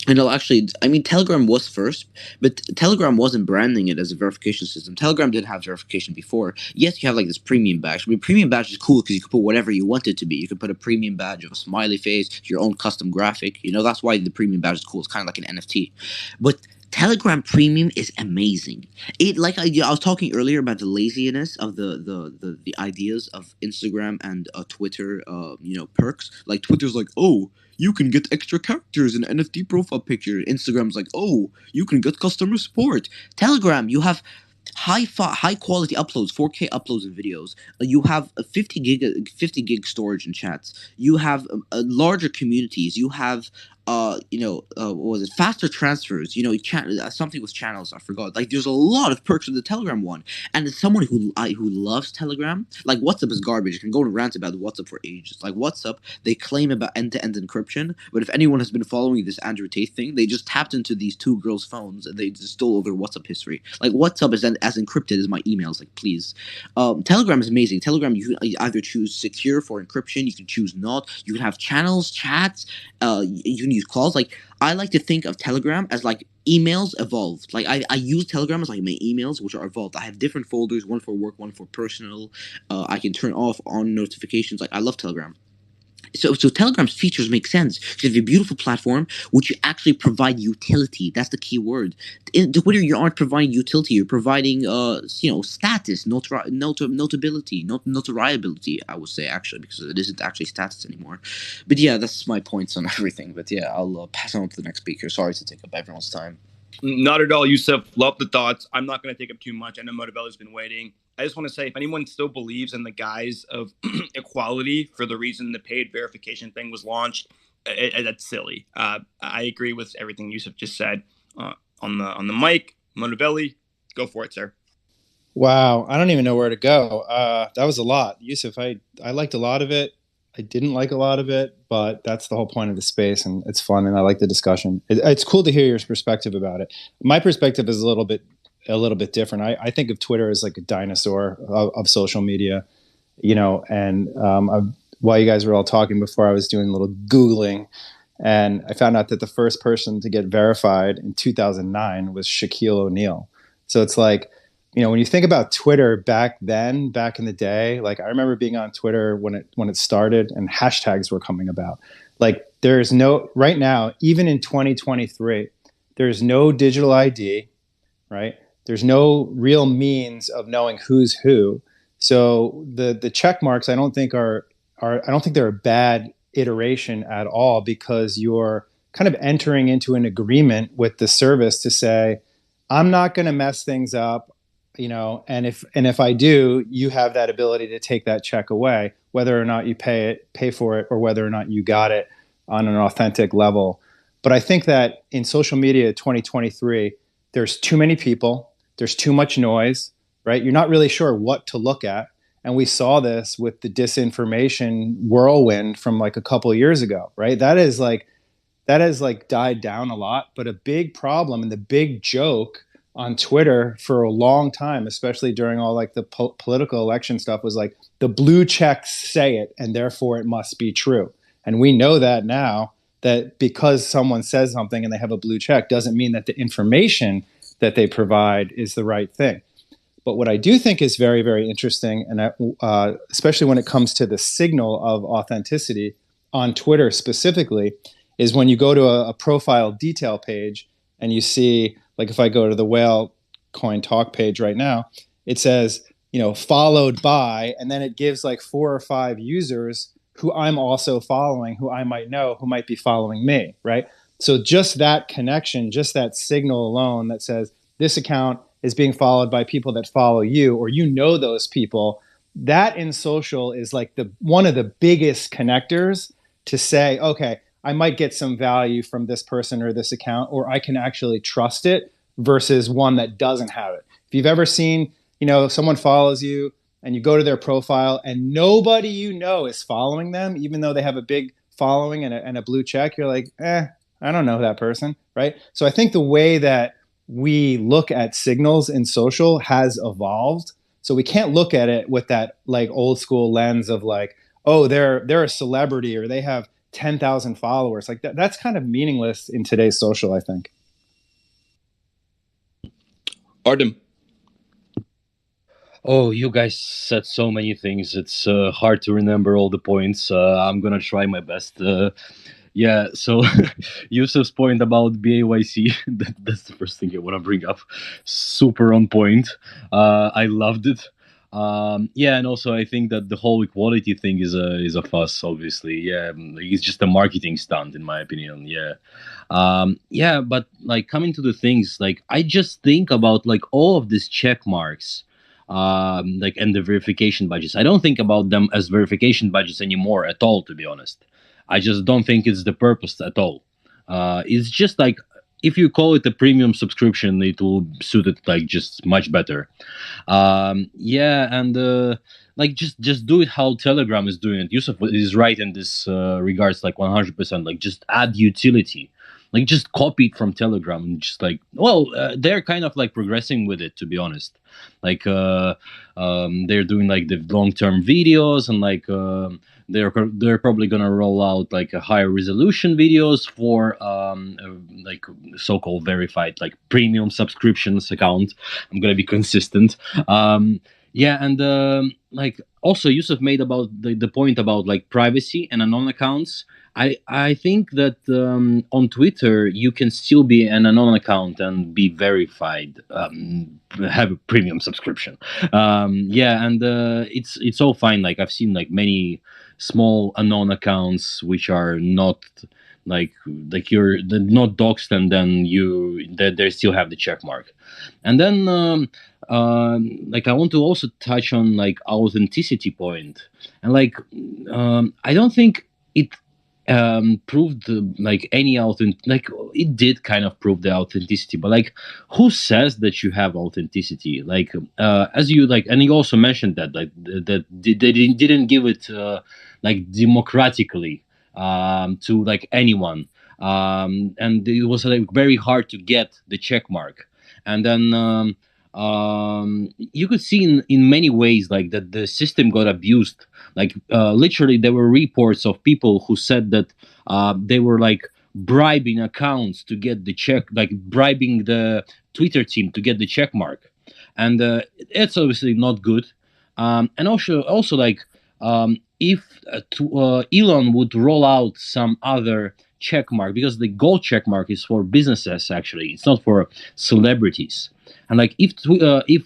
And Telegram was first, but Telegram wasn't branding it as a verification system. Telegram didn't have verification before. Yes, you have like this premium badge. I mean, premium badge is cool because you can put whatever you want it to be. You can put a premium badge of a smiley face, your own custom graphic. That's why the premium badge is cool. It's kind of like an NFT. But Telegram Premium is amazing. I was talking earlier about the laziness of the ideas of Instagram and Twitter. Perks. Like, Twitter's like, oh, you can get extra characters in NFT profile picture. Instagram's like, oh, you can get customer support. Telegram, you have high quality uploads, 4K uploads and videos. You have a 50 gig storage and chats. You have larger communities. You have what was it? Faster transfers. Something with channels. I forgot. Like, there's a lot of perks with the Telegram one. And as someone who loves Telegram, like, WhatsApp is garbage. You can go and rant about WhatsApp for ages. Like, WhatsApp, they claim about end-to-end encryption, but if anyone has been following this Andrew Tate thing, they just tapped into these two girls' phones and they just stole all their WhatsApp history. Like, WhatsApp is as encrypted as my emails. Like, please. Telegram is amazing. Telegram, you can either choose secure for encryption, you can choose not. You can have channels, chats. You can use calls. Like, I like to think of Telegram as like emails evolved. Like, I use Telegram as like my emails, which are evolved. I have different folders, one for work, one for personal. I can turn off on notifications. Like, I love Telegram. So Telegram's features make sense because you have a beautiful platform which you actually provide utility. That's the key word. In Twitter, you aren't providing utility. You're providing status, notability, notoriability. I would say, actually, because it isn't actually status anymore. But yeah, that's my points on everything. But yeah, I'll pass on to the next speaker. Sorry to take up everyone's time. Not at all, Yusuf. Love the thoughts. I'm not going to take up too much. I know Motivella's been waiting. I just want to say, if anyone still believes in the guise of equality for the reason the paid verification thing was launched, that's silly. I agree with everything Yusuf just said. On the mic, Motivelli, go for it, sir. Wow, I don't even know where to go. That was a lot, Yusuf. I liked a lot of it. I didn't like a lot of it, but that's the whole point of the space, and it's fun, and I like the discussion. It's cool to hear your perspective about it. My perspective is a little bit different. I think of Twitter as like a dinosaur of social media, and while you guys were all talking before, I was doing a little Googling, and I found out that the first person to get verified in 2009 was Shaquille O'Neal. So it's like, when you think about Twitter back in the day, like, I remember being on Twitter when it started and hashtags were coming about. Like, right now, even in 2023, there's no digital ID, right? There's no real means of knowing who's who. So the check marks, I don't think they're a bad iteration at all, because you're kind of entering into an agreement with the service to say, I'm not going to mess things up. And if I do, you have that ability to take that check away, whether or not you pay for it, or whether or not you got it on an authentic level. But I think that in social media 2023, there's too many people, there's too much noise, right? You're not really sure what to look at. And we saw this with the disinformation whirlwind from like a couple of years ago, right? That has died down a lot. But a big problem and the big joke on Twitter for a long time, especially during all like the political election stuff, was like, the blue checks say it, and therefore it must be true. And we know that now, that because someone says something and they have a blue check doesn't mean that the information that they provide is the right thing. But what I do think is very, very interesting, and especially when it comes to the signal of authenticity on Twitter specifically, is when you go to a profile detail page and you see, like if I go to the Whale Coin Talk page right now, it says, followed by, and then it gives like 4 or 5 users who I'm also following, who I might know, who might be following me, right? So just that connection, just that signal alone that says this account is being followed by people that follow you, or those people, that in social is like one of the biggest connectors to say, okay, I might get some value from this person or this account, or I can actually trust it versus one that doesn't have it. If you've ever seen, someone follows you and you go to their profile and nobody is following them, even though they have a big following and a blue check, you're like, I don't know that person, right? So I think the way that we look at signals in social has evolved. So we can't look at it with that like old school lens of like, oh, they're a celebrity or they have 10,000 followers. Like that's kind of meaningless in today's social, I think. Artem. Oh, you guys said so many things. It's hard to remember all the points. I'm gonna try my best. Yeah, so Yusuf's point about BAYC, that's the first thing I want to bring up. Super on point. I loved it. Yeah, and also I think that the whole equality thing is a fuss, obviously. Yeah, it's just a marketing stunt, in my opinion. Yeah. Yeah, but like coming to the things, like I just think about like all of these check marks. Like and the verification badges. I don't think about them as verification badges anymore at all, to be honest. I just don't think it's the purpose at all. It's just like if you call it a premium subscription, it will suit it like just much better. Yeah, and like just do it how Telegram is doing it. Yusuf is right in this regards, like 100%. Like just add utility. Like just copy it from Telegram and just like they're kind of like progressing with it, to be honest. Like they're doing like the long-term videos and like they're probably gonna roll out like a higher resolution videos for like so-called verified like premium subscriptions account. I'm gonna be consistent. Yeah, and like also Yusuf made about the point about like privacy and anon accounts. I think that on Twitter you can still be an anon account and be verified, have a premium subscription. Yeah, and it's all fine. Like I've seen like many small anon accounts which are not like you're not doxed, and then they still have the check mark. And then like I want to also touch on like authenticity point, and like I don't think it proved like any like it did kind of prove the authenticity, but like who says that you have authenticity? Like as you like, and you also mentioned that like that they didn't give it like democratically to like anyone, and it was like very hard to get the check mark. And then you could see in many ways like that the system got abused. Like literally there were reports of people who said that they were like bribing accounts to get the check, like bribing the Twitter team to get the check mark. And it's obviously not good. And also like if Elon would roll out some other check mark, because the gold check mark is for businesses, actually it's not for celebrities. And like if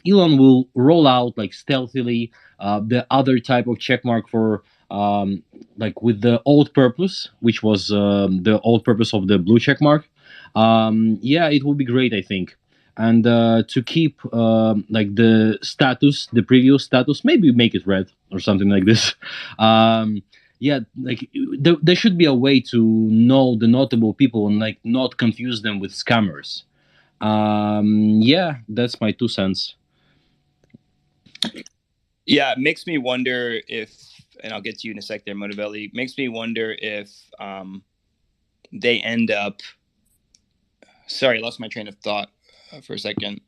Elon will roll out like stealthily the other type of check mark for like with the old purpose, which was the old purpose of the blue check mark, yeah, it will be great, I think. And to keep like the status, the previous status, maybe make it red or something like this. Yeah, like there should be a way to know the notable people and like not confuse them with scammers. Yeah, that's my 2 cents. Yeah, it makes me wonder if, and I'll get to you in a sec there, Motivelli, makes me wonder if they end up, sorry, I lost my train of thought for a second.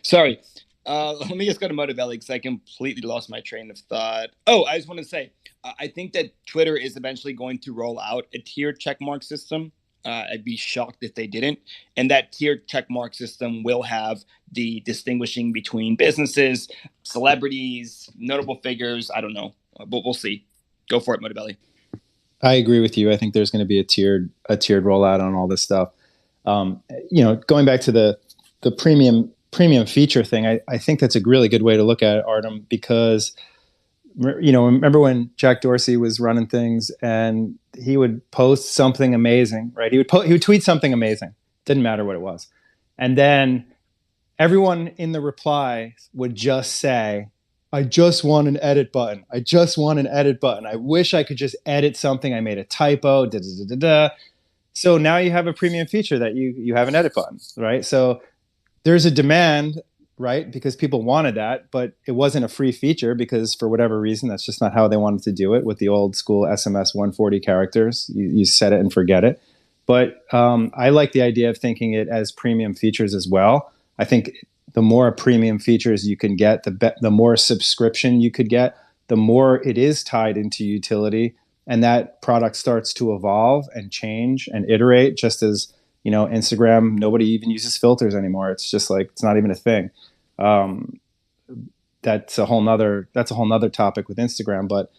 Sorry. Let me just go to Motivelli because I completely lost my train of thought. Oh, I just want to say, I think that Twitter is eventually going to roll out a tiered checkmark system. I'd be shocked if they didn't. And that tiered checkmark system will have the distinguishing between businesses, celebrities, notable figures. I don't know, but we'll see. Go for it, Motivelli. I agree with you. I think there's going to be a tiered rollout on all this stuff. Going back to the premium feature thing, I think that's a really good way to look at it, Artem, because remember when Jack Dorsey was running things and he would post something amazing, right? He would tweet something amazing. Didn't matter what it was. And then everyone in the reply would just say, I just want an edit button. I just want an edit button. I wish I could just edit something. I made a typo. Da, da, da, da, da. So now you have a premium feature that you have an edit button, right? So there's a demand, right? Because people wanted that, but it wasn't a free feature because for whatever reason, that's just not how they wanted to do it with the old school SMS 140 characters. You set it and forget it. But I like the idea of thinking it as premium features as well. I think the more premium features you can get, the more subscription you could get, the more it is tied into utility, and that product starts to evolve and change and iterate. Just as Instagram, nobody even uses filters anymore. It's just like it's not even a thing. That's a whole nother topic with Instagram. But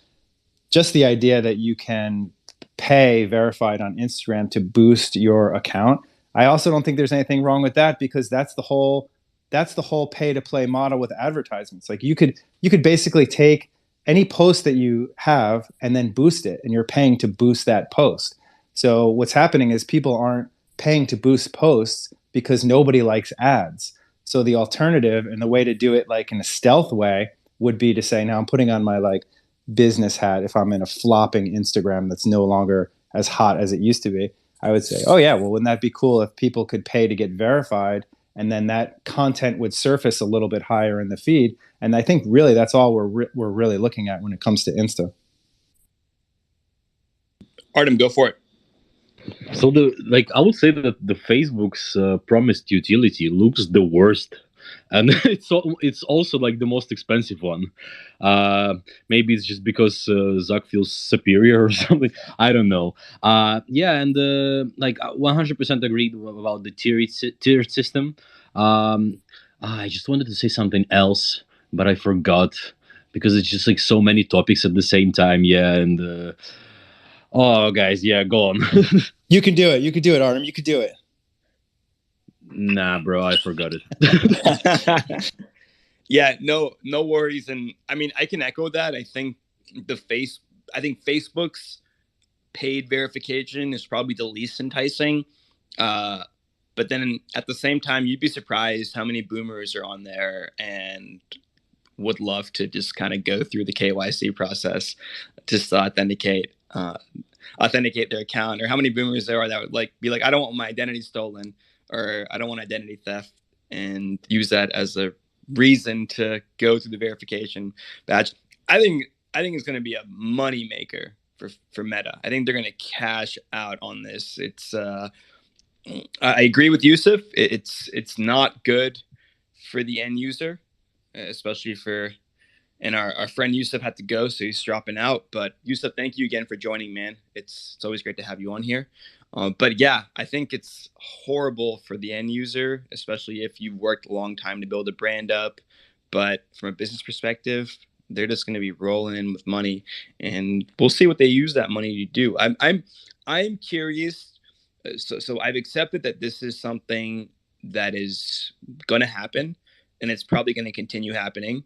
just the idea that you can pay verified on Instagram to boost your account. I also don't think there's anything wrong with that because that's the whole pay to play model with advertisements. Like you could basically take any post that you have and then boost it, and you're paying to boost that post. So what's happening is people aren't paying to boost posts because nobody likes ads. So the alternative and the way to do it like in a stealth way would be to say, now I'm putting on my like business hat. If I'm in a flopping Instagram that's no longer as hot as it used to be, I would say, oh yeah, well, wouldn't that be cool if people could pay to get verified? And then that content would surface a little bit higher in the feed. And I think really that's all we're really looking at when it comes to Insta. Artem, go for it. So I would say that the Facebook's promised utility looks the worst, and it's also like the most expensive one. Maybe it's just because Zuck feels superior or something. I don't know. Yeah, and 100% agreed about the tiered system. I just wanted to say something else, but I forgot because it's just like so many topics at the same time. Yeah, and. Oh, guys, yeah, go on. You can do it. You could do it, Artem. You could do it. Nah, bro, I forgot it. Yeah, no worries. And I mean, I can echo that. I think Facebook's paid verification is probably the least enticing. But then at the same time, you'd be surprised how many boomers are on there and would love to just kind of go through the KYC process just to authenticate their account, or how many boomers there are that would be like, I don't want my identity stolen, or I don't want identity theft, and use that as a reason to go through the verification badge. I think it's going to be a money maker for Meta. I think they're going to cash out on this. It's I agree with Yusuf. It's not good for the end user, especially and our friend Yusuf had to go, so he's dropping out. But Yusuf, thank you again for joining, man. It's always great to have you on here. But yeah, I think it's horrible for the end user, especially if you've worked a long time to build a brand up. But from a business perspective, they're just going to be rolling in with money, and we'll see what they use that money to do. I'm curious. So I've accepted that this is something that is going to happen, and it's probably going to continue happening.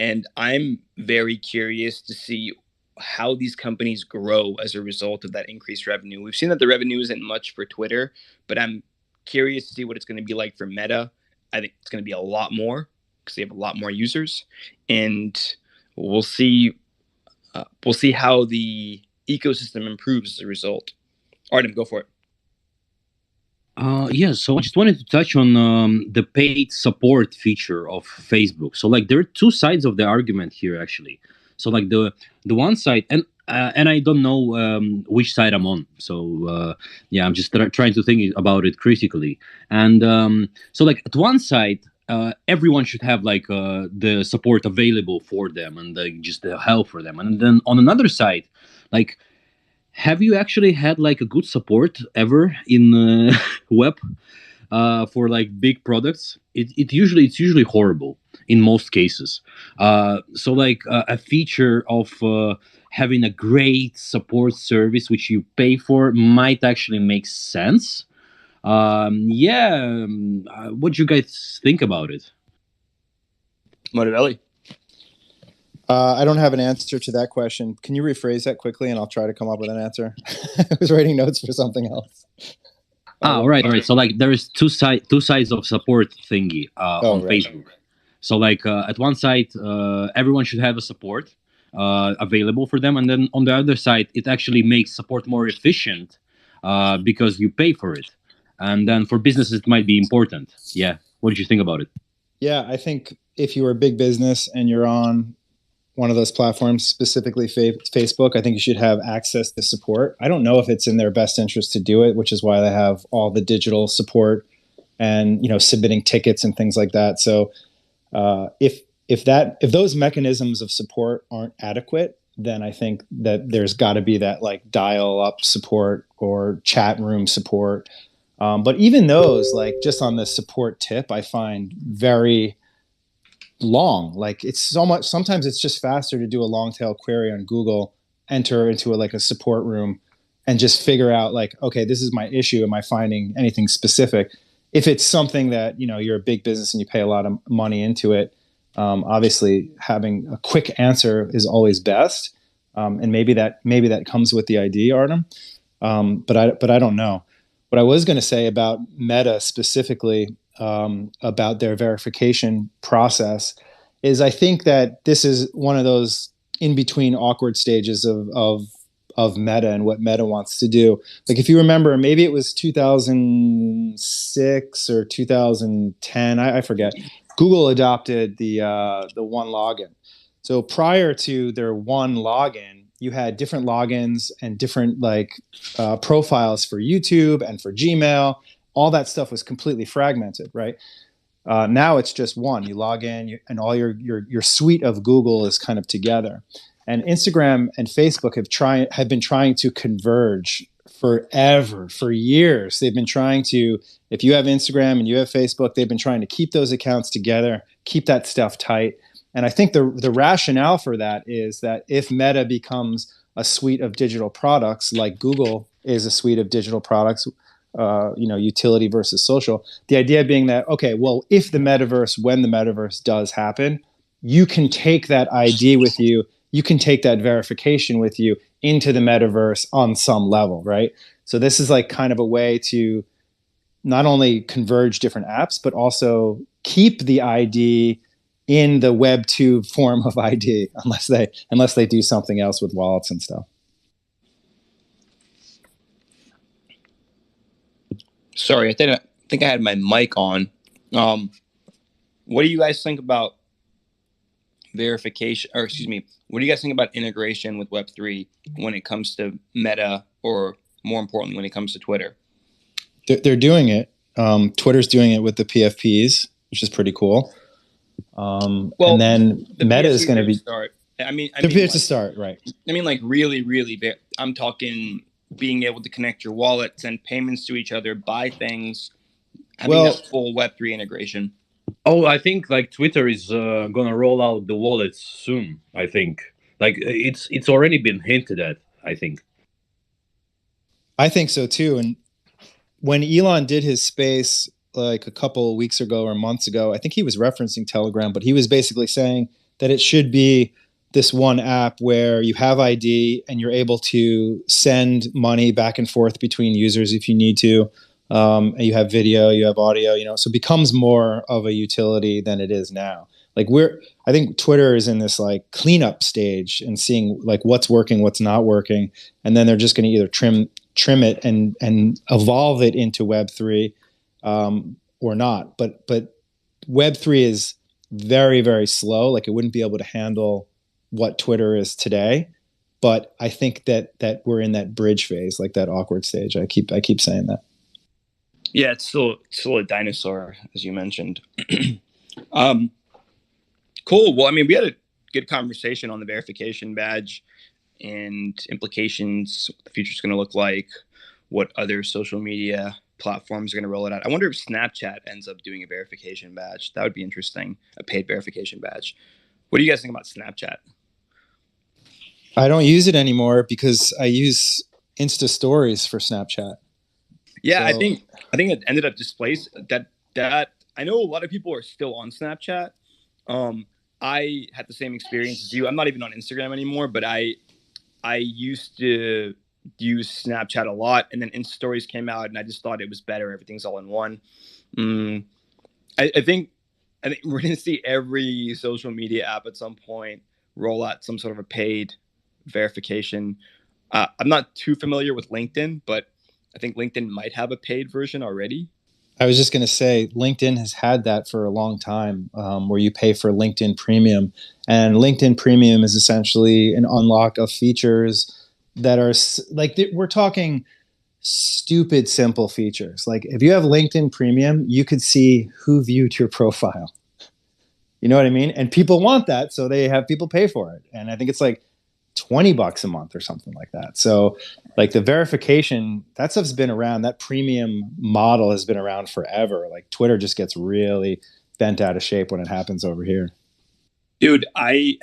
And I'm very curious to see how these companies grow as a result of that increased revenue. We've seen that the revenue isn't much for Twitter, but I'm curious to see what it's going to be like for Meta. I think it's going to be a lot more because they have a lot more users, and we'll see how the ecosystem improves as a result. Artem, go for it. Yeah, so I just wanted to touch on the paid support feature of Facebook. So there are two sides of the argument here, actually. So the one side, and I don't know which side I'm on. So yeah, I'm just trying to think about it critically. And so at one side, everyone should have like the support available for them and just the help for them. And then on another side, like, have you actually had like a good support ever in web for like big products? It's usually horrible in most cases. So like a feature of having a great support service which you pay for might actually make sense. What do you guys think about it? Motivelli. I don't have an answer to that question. Can you rephrase that quickly, and I'll try to come up with an answer? I was writing notes for something else. Right. So like there is two sides of support thingy on right. Facebook. So like at one side, everyone should have a support available for them, and then on the other side, it actually makes support more efficient because you pay for it. And then for businesses, it might be important. Yeah. What did you think about it? Yeah, I think if you are a big business and you're on one of those platforms, specifically Facebook, I think you should have access to support. I don't know if it's in their best interest to do it, which is why they have all the digital support and, you know, submitting tickets and things like that. So if those mechanisms of support aren't adequate, then I think that there's got to be that like dial up support or chat room support. But even those, like just on the support tip, I find very long. Like it's so much, sometimes it's just faster to do a long tail query on Google, enter into a support room and just figure out like, okay, this is my issue. Am I finding anything specific? If it's something that, you know, you're a big business and you pay a lot of money into it, obviously having a quick answer is always best. And maybe that comes with the ID, Artem. But I don't know. What I was going to say about Meta specifically, about their verification process, is I think that this is one of those in between awkward stages of Meta and what Meta wants to do. Like if you remember, maybe it was 2006 or 2010, I forget. Google adopted the one login. So prior to their one login, you had different logins and different profiles for YouTube and for Gmail. All that stuff was completely fragmented, right? Now it's just one. You log in, and all your suite of Google is kind of together. And Instagram and Facebook have been trying to converge forever, for years. They've been trying to. If you have Instagram and you have Facebook, they've been trying to keep those accounts together, keep that stuff tight. And I think the rationale for that is that if Meta becomes a suite of digital products, like Google is a suite of digital products, utility versus social, the idea being that, okay, well, when the metaverse does happen, you can take that ID with you, you can take that verification with you into the metaverse on some level, right? So this is like kind of a way to not only converge different apps, but also keep the ID in the Web 2 form of ID, unless they do something else with wallets and stuff. Sorry, I think I had my mic on. What do you guys think about verification, or excuse me, what do you guys think about integration with Web3 when it comes to Meta, or more importantly, when it comes to Twitter? They're doing it. Twitter's doing it with the PFPs, which is pretty cool. And then Meta is going to be start. I mean, to start, right? I mean, like really, I'm talking being able to connect your wallet, send payments to each other, buy things, having that full Web3 integration. Oh, I think like Twitter is gonna roll out the wallets soon. I think like it's already been hinted at. I think so too. And when Elon did his space like a couple of weeks ago or months ago, I think he was referencing Telegram, but he was basically saying that it should be this one app where you have ID and you're able to send money back and forth between users if you need to. And you have video, you have audio, so it becomes more of a utility than it is now. Like I think Twitter is in this like cleanup stage and seeing like what's working, what's not working. And then they're just going to either trim it and evolve it into Web3 or not. But Web3 is very, very slow. Like it wouldn't be able to handle what Twitter is today. But I think that we're in that bridge phase, like that awkward stage. I keep saying that. Yeah, it's still a dinosaur, as you mentioned. Cool. Well, I mean, we had a good conversation on the verification badge and implications, what the future is going to look like, what other social media platforms are going to roll it out. I wonder if Snapchat ends up doing a verification badge. That would be interesting, a paid verification badge. What do you guys think about Snapchat? I don't use it anymore because I use Insta Stories for Snapchat. Yeah, So, I think it ended up displaced that I know a lot of people are still on Snapchat. I had the same experience as you. I'm not even on Instagram anymore, but I used to use Snapchat a lot, and then Insta Stories came out, and I just thought it was better. Everything's all in one. I think we're going to see every social media app at some point roll out some sort of a paid verification. I'm not too familiar with LinkedIn, but I think LinkedIn might have a paid version already. I was just going to say, LinkedIn has had that for a long time, where you pay for LinkedIn Premium. And LinkedIn Premium is essentially an unlock of features that are like, we're talking stupid, simple features. Like if you have LinkedIn Premium, you could see who viewed your profile. You know what I mean? And people want that, so they have people pay for it. And I think it's like $20 a month or something like that. So like the verification, that stuff's been around. That premium model has been around forever. Like Twitter just gets really bent out of shape when it happens over here. Dude, I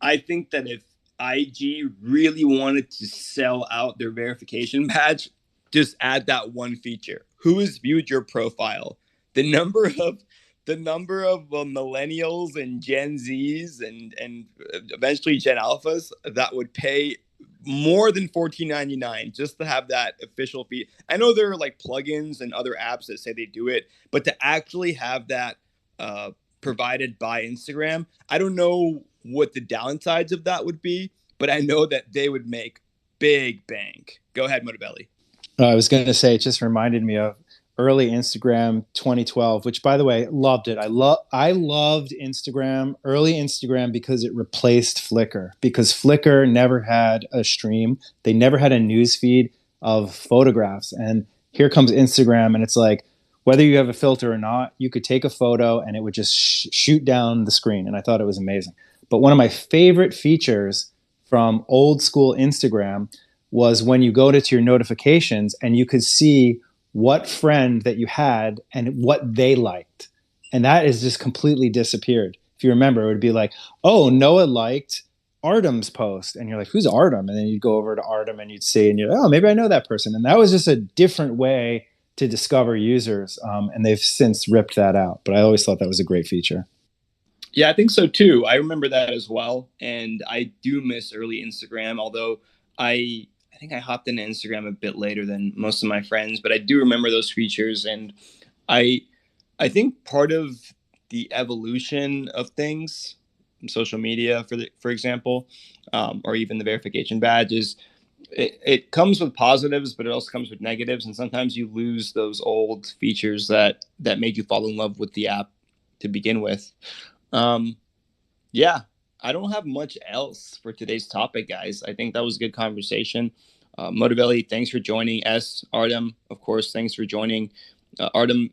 I think that if IG really wanted to sell out their verification badge, just add that one feature. Who has viewed your profile? The number of millennials and Gen Zs and eventually Gen Alphas that would pay more than $14.99 just to have that official feed. I know there are like plugins and other apps that say they do it, but to actually have that provided by Instagram, I don't know what the downsides of that would be, but I know that they would make big bank. Go ahead, Motabelli. I was going to say, it just reminded me of early Instagram 2012, which by the way, loved it. I loved Instagram, early Instagram, because it replaced Flickr, because Flickr never had a stream. They never had a news feed of photographs. And here comes Instagram, and it's like, whether you have a filter or not, you could take a photo and it would just shoot down the screen. And I thought it was amazing. But one of my favorite features from old school Instagram was when you go to your notifications and you could see what friend that you had and what they liked. And that has just completely disappeared. If you remember, it would be like, oh, Noah liked Artem's post. And you're like, who's Artem? And then you'd go over to Artem and you'd see, and you're like, oh, maybe I know that person. And that was just a different way to discover users. And they've since ripped that out. But I always thought that was a great feature. Yeah, I think so too. I remember that as well. And I do miss early Instagram, although I think I hopped into Instagram a bit later than most of my friends, but I do remember those features. And I think part of the evolution of things, social media, for example, or even the verification badge, is it comes with positives, but it also comes with negatives. And sometimes you lose those old features that made you fall in love with the app to begin with. Yeah, I don't have much else for today's topic, guys. I think that was a good conversation. Motavelli, thanks for joining. Artem, of course, thanks for joining. Artem,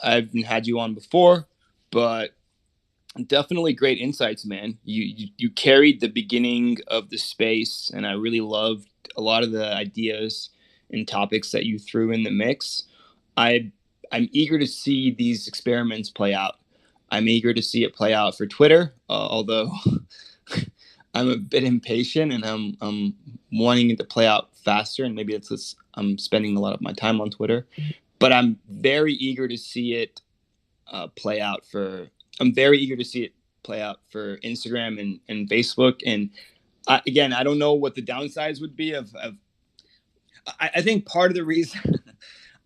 I haven't had you on before, but definitely great insights, man. You carried the beginning of the space, and I really loved a lot of the ideas and topics that you threw in the mix. I'm eager to see these experiments play out. I'm eager to see it play out for Twitter, although I'm a bit impatient and I'm wanting it to play out faster. And maybe it's just I'm spending a lot of my time on Twitter, but I'm very eager to see it play out for. I'm very eager to see it play out for Instagram and Facebook. And again, I don't know what the downsides would be of I think part of the reason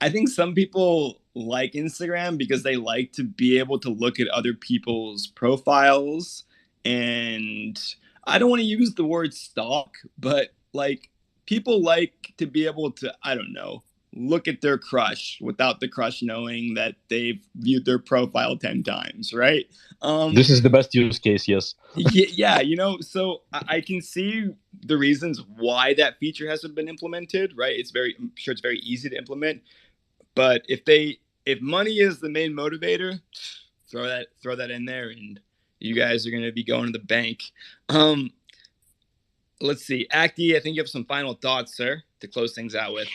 I think some people like Instagram because they like to be able to look at other people's profiles. And I don't want to use the word stalk, but like people like to be able to, I don't know, look at their crush without the crush knowing that they've viewed their profile 10 times, right? This is the best use case, yes. Yeah, so I can see the reasons why that feature hasn't been implemented, right? I'm sure it's very easy to implement. But if money is the main motivator, throw that in there, and you guys are going to be going to the bank. Let's see, Acti, I think you have some final thoughts, sir, to close things out with.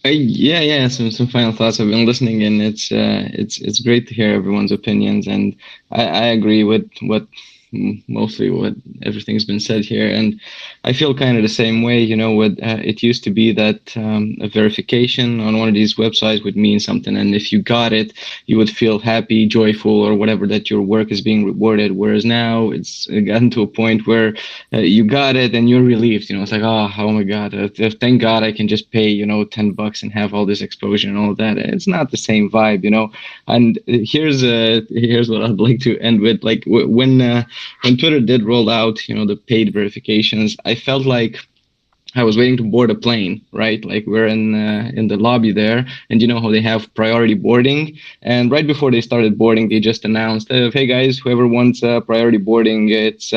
Yeah. Some final thoughts. I've been listening, and it's great to hear everyone's opinions, and I agree with mostly what everything's been said here, and I feel kind of the same way. With it used to be that a verification on one of these websites would mean something, and if you got it, you would feel happy, joyful, or whatever, that your work is being rewarded. Whereas now it's gotten to a point where you got it and you're relieved. It's like, oh my God, thank God I can just pay $10 and have all this exposure and all that. It's not the same vibe. And here's what I'd like to end with. Like when Twitter did roll out, the paid verifications, I felt like I was waiting to board a plane, right? Like we're in the lobby there, and you know how they have priority boarding. And right before they started boarding, they just announced, "Hey guys, whoever wants priority boarding, it's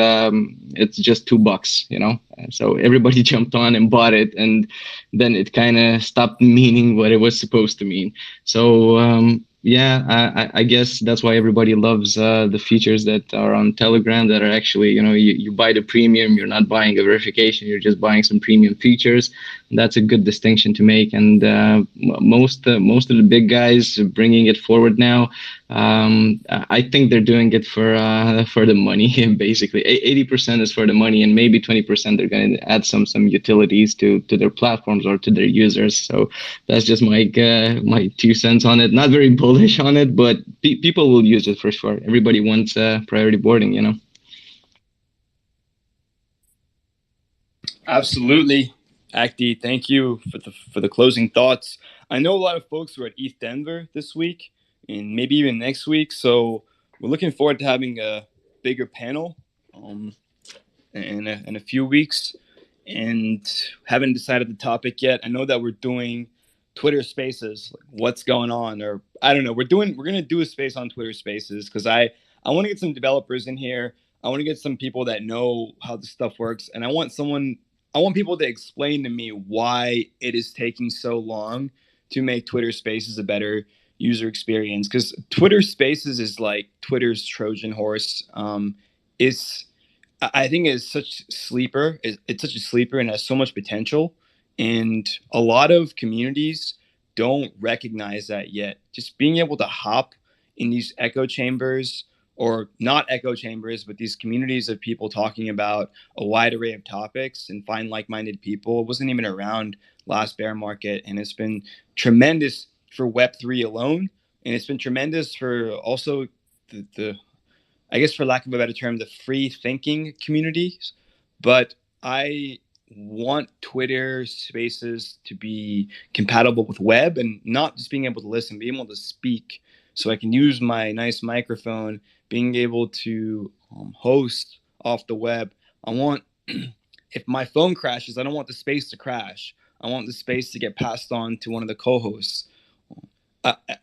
just $2." So everybody jumped on and bought it, and then it kind of stopped meaning what it was supposed to mean. So yeah, I guess that's why everybody loves the features that are on Telegram, that are actually, you buy the premium, you're not buying a verification, you're just buying some premium features. And that's a good distinction to make. And most of the big guys bringing it forward now, I think they're doing it for the money. Basically, 80% is for the money, and maybe 20% they're going to add some utilities to their platforms or to their users. So that's just my 2 cents on it. Not very bullish on it, but people will use it for sure. Everybody wants priority boarding, Absolutely. Acti, thank you for the closing thoughts. I know a lot of folks who are at ETH Denver this week and maybe even next week, so we're looking forward to having a bigger panel in a few weeks, and haven't decided the topic yet. I know that we're doing Twitter Spaces, like what's going on, or I don't know. We're gonna do a space on Twitter Spaces because I want to get some developers in here. I want to get some people that know how this stuff works, and I want people to explain to me why it is taking so long to make Twitter Spaces a better user experience. Because Twitter Spaces is like Twitter's Trojan horse. I think it's such sleeper. It's such a sleeper and has so much potential. And a lot of communities don't recognize that yet. Just being able to hop in these echo chambers, or not echo chambers, but these communities of people talking about a wide array of topics and find like-minded people. It wasn't even around last bear market, and it's been tremendous for Web3 alone, and it's been tremendous for also the I guess, for lack of a better term, the free thinking communities. But I want Twitter Spaces to be compatible with web, and not just being able to listen, being able to speak, so I can use my nice microphone, being able to host off the web. I want, if my phone crashes, I don't want the space to crash. I want the space to get passed on to one of the co-hosts.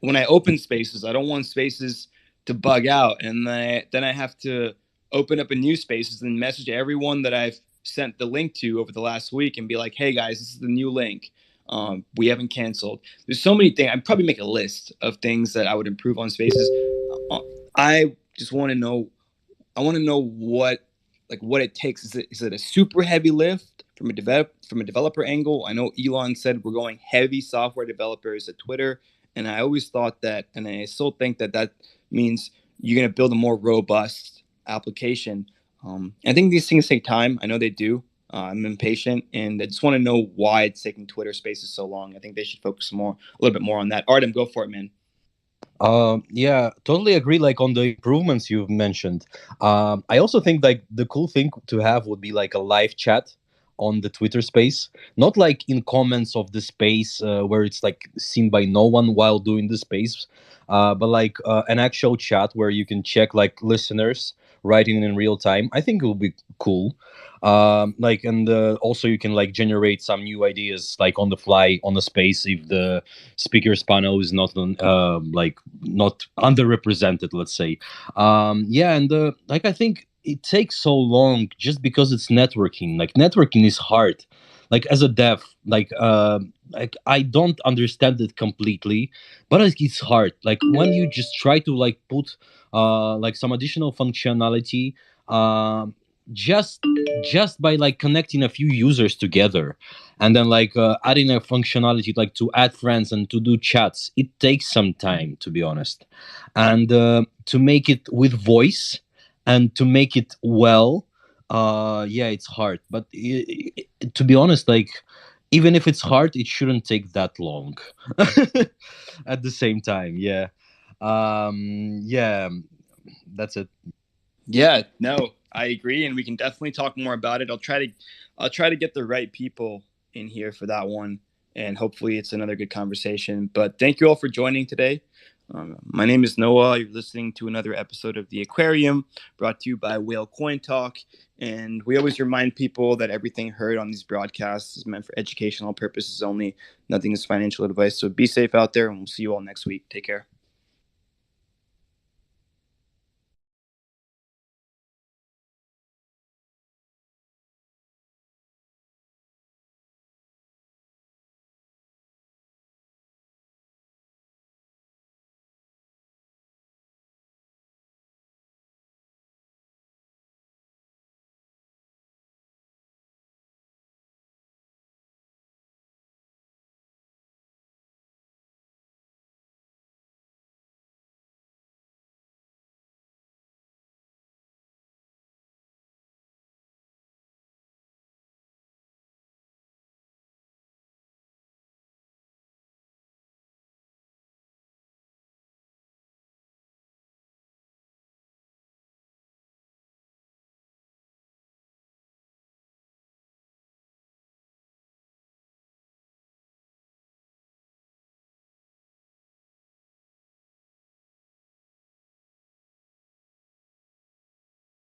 When I open Spaces, I don't want Spaces to bug out, and then I have to open up a new Spaces and message everyone that I've sent the link to over the last week and be like, "Hey guys, this is the new link. We haven't canceled." There's so many things. I'd probably make a list of things that I would improve on Spaces. I just want to know. I want to know what it takes. Is it a super heavy lift from a developer angle? I know Elon said we're going heavy software developers at Twitter, and I always thought that, and I still think that means you're going to build a more robust application. I think these things take time. I know they do. I'm impatient, and I just want to know why it's taking Twitter Spaces so long. I think they should focus a little bit more on that. Artem, go for it, man. Yeah, totally agree. Like on the improvements you've mentioned. I also think like the cool thing to have would be like a live chat on the Twitter space, not like in comments of the space where it's like seen by no one while doing the space, but like an actual chat where you can check like listeners writing in real time. I think it will be cool. Like, and also you can like generate some new ideas like on the fly on the space if the speakers panel is not like not underrepresented, let's say. Yeah, and like I think it takes so long just because it's networking. Like networking is hard. like as a dev, like I don't understand it completely, but it's hard. Like when you just try to like put like some additional functionality, um just just by like connecting a few users together, and then like adding a functionality like to add friends and to do chats, it takes some time, to be honest. And to make it with voice and to make it well, yeah, it's hard. But to be honest, like even if it's hard, it shouldn't take that long. At the same time, yeah. Yeah, that's it. Yeah, no, I agree, and we can definitely talk more about it. I'll try to get the right people in here for that one, and hopefully it's another good conversation. But thank you all for joining today. My name is Noah. You're listening to another episode of The Aquarium, brought to you by Whale Coin Talk. And we always remind people that everything heard on these broadcasts is meant for educational purposes only. Nothing is financial advice. So be safe out there, and we'll see you all next week. Take care.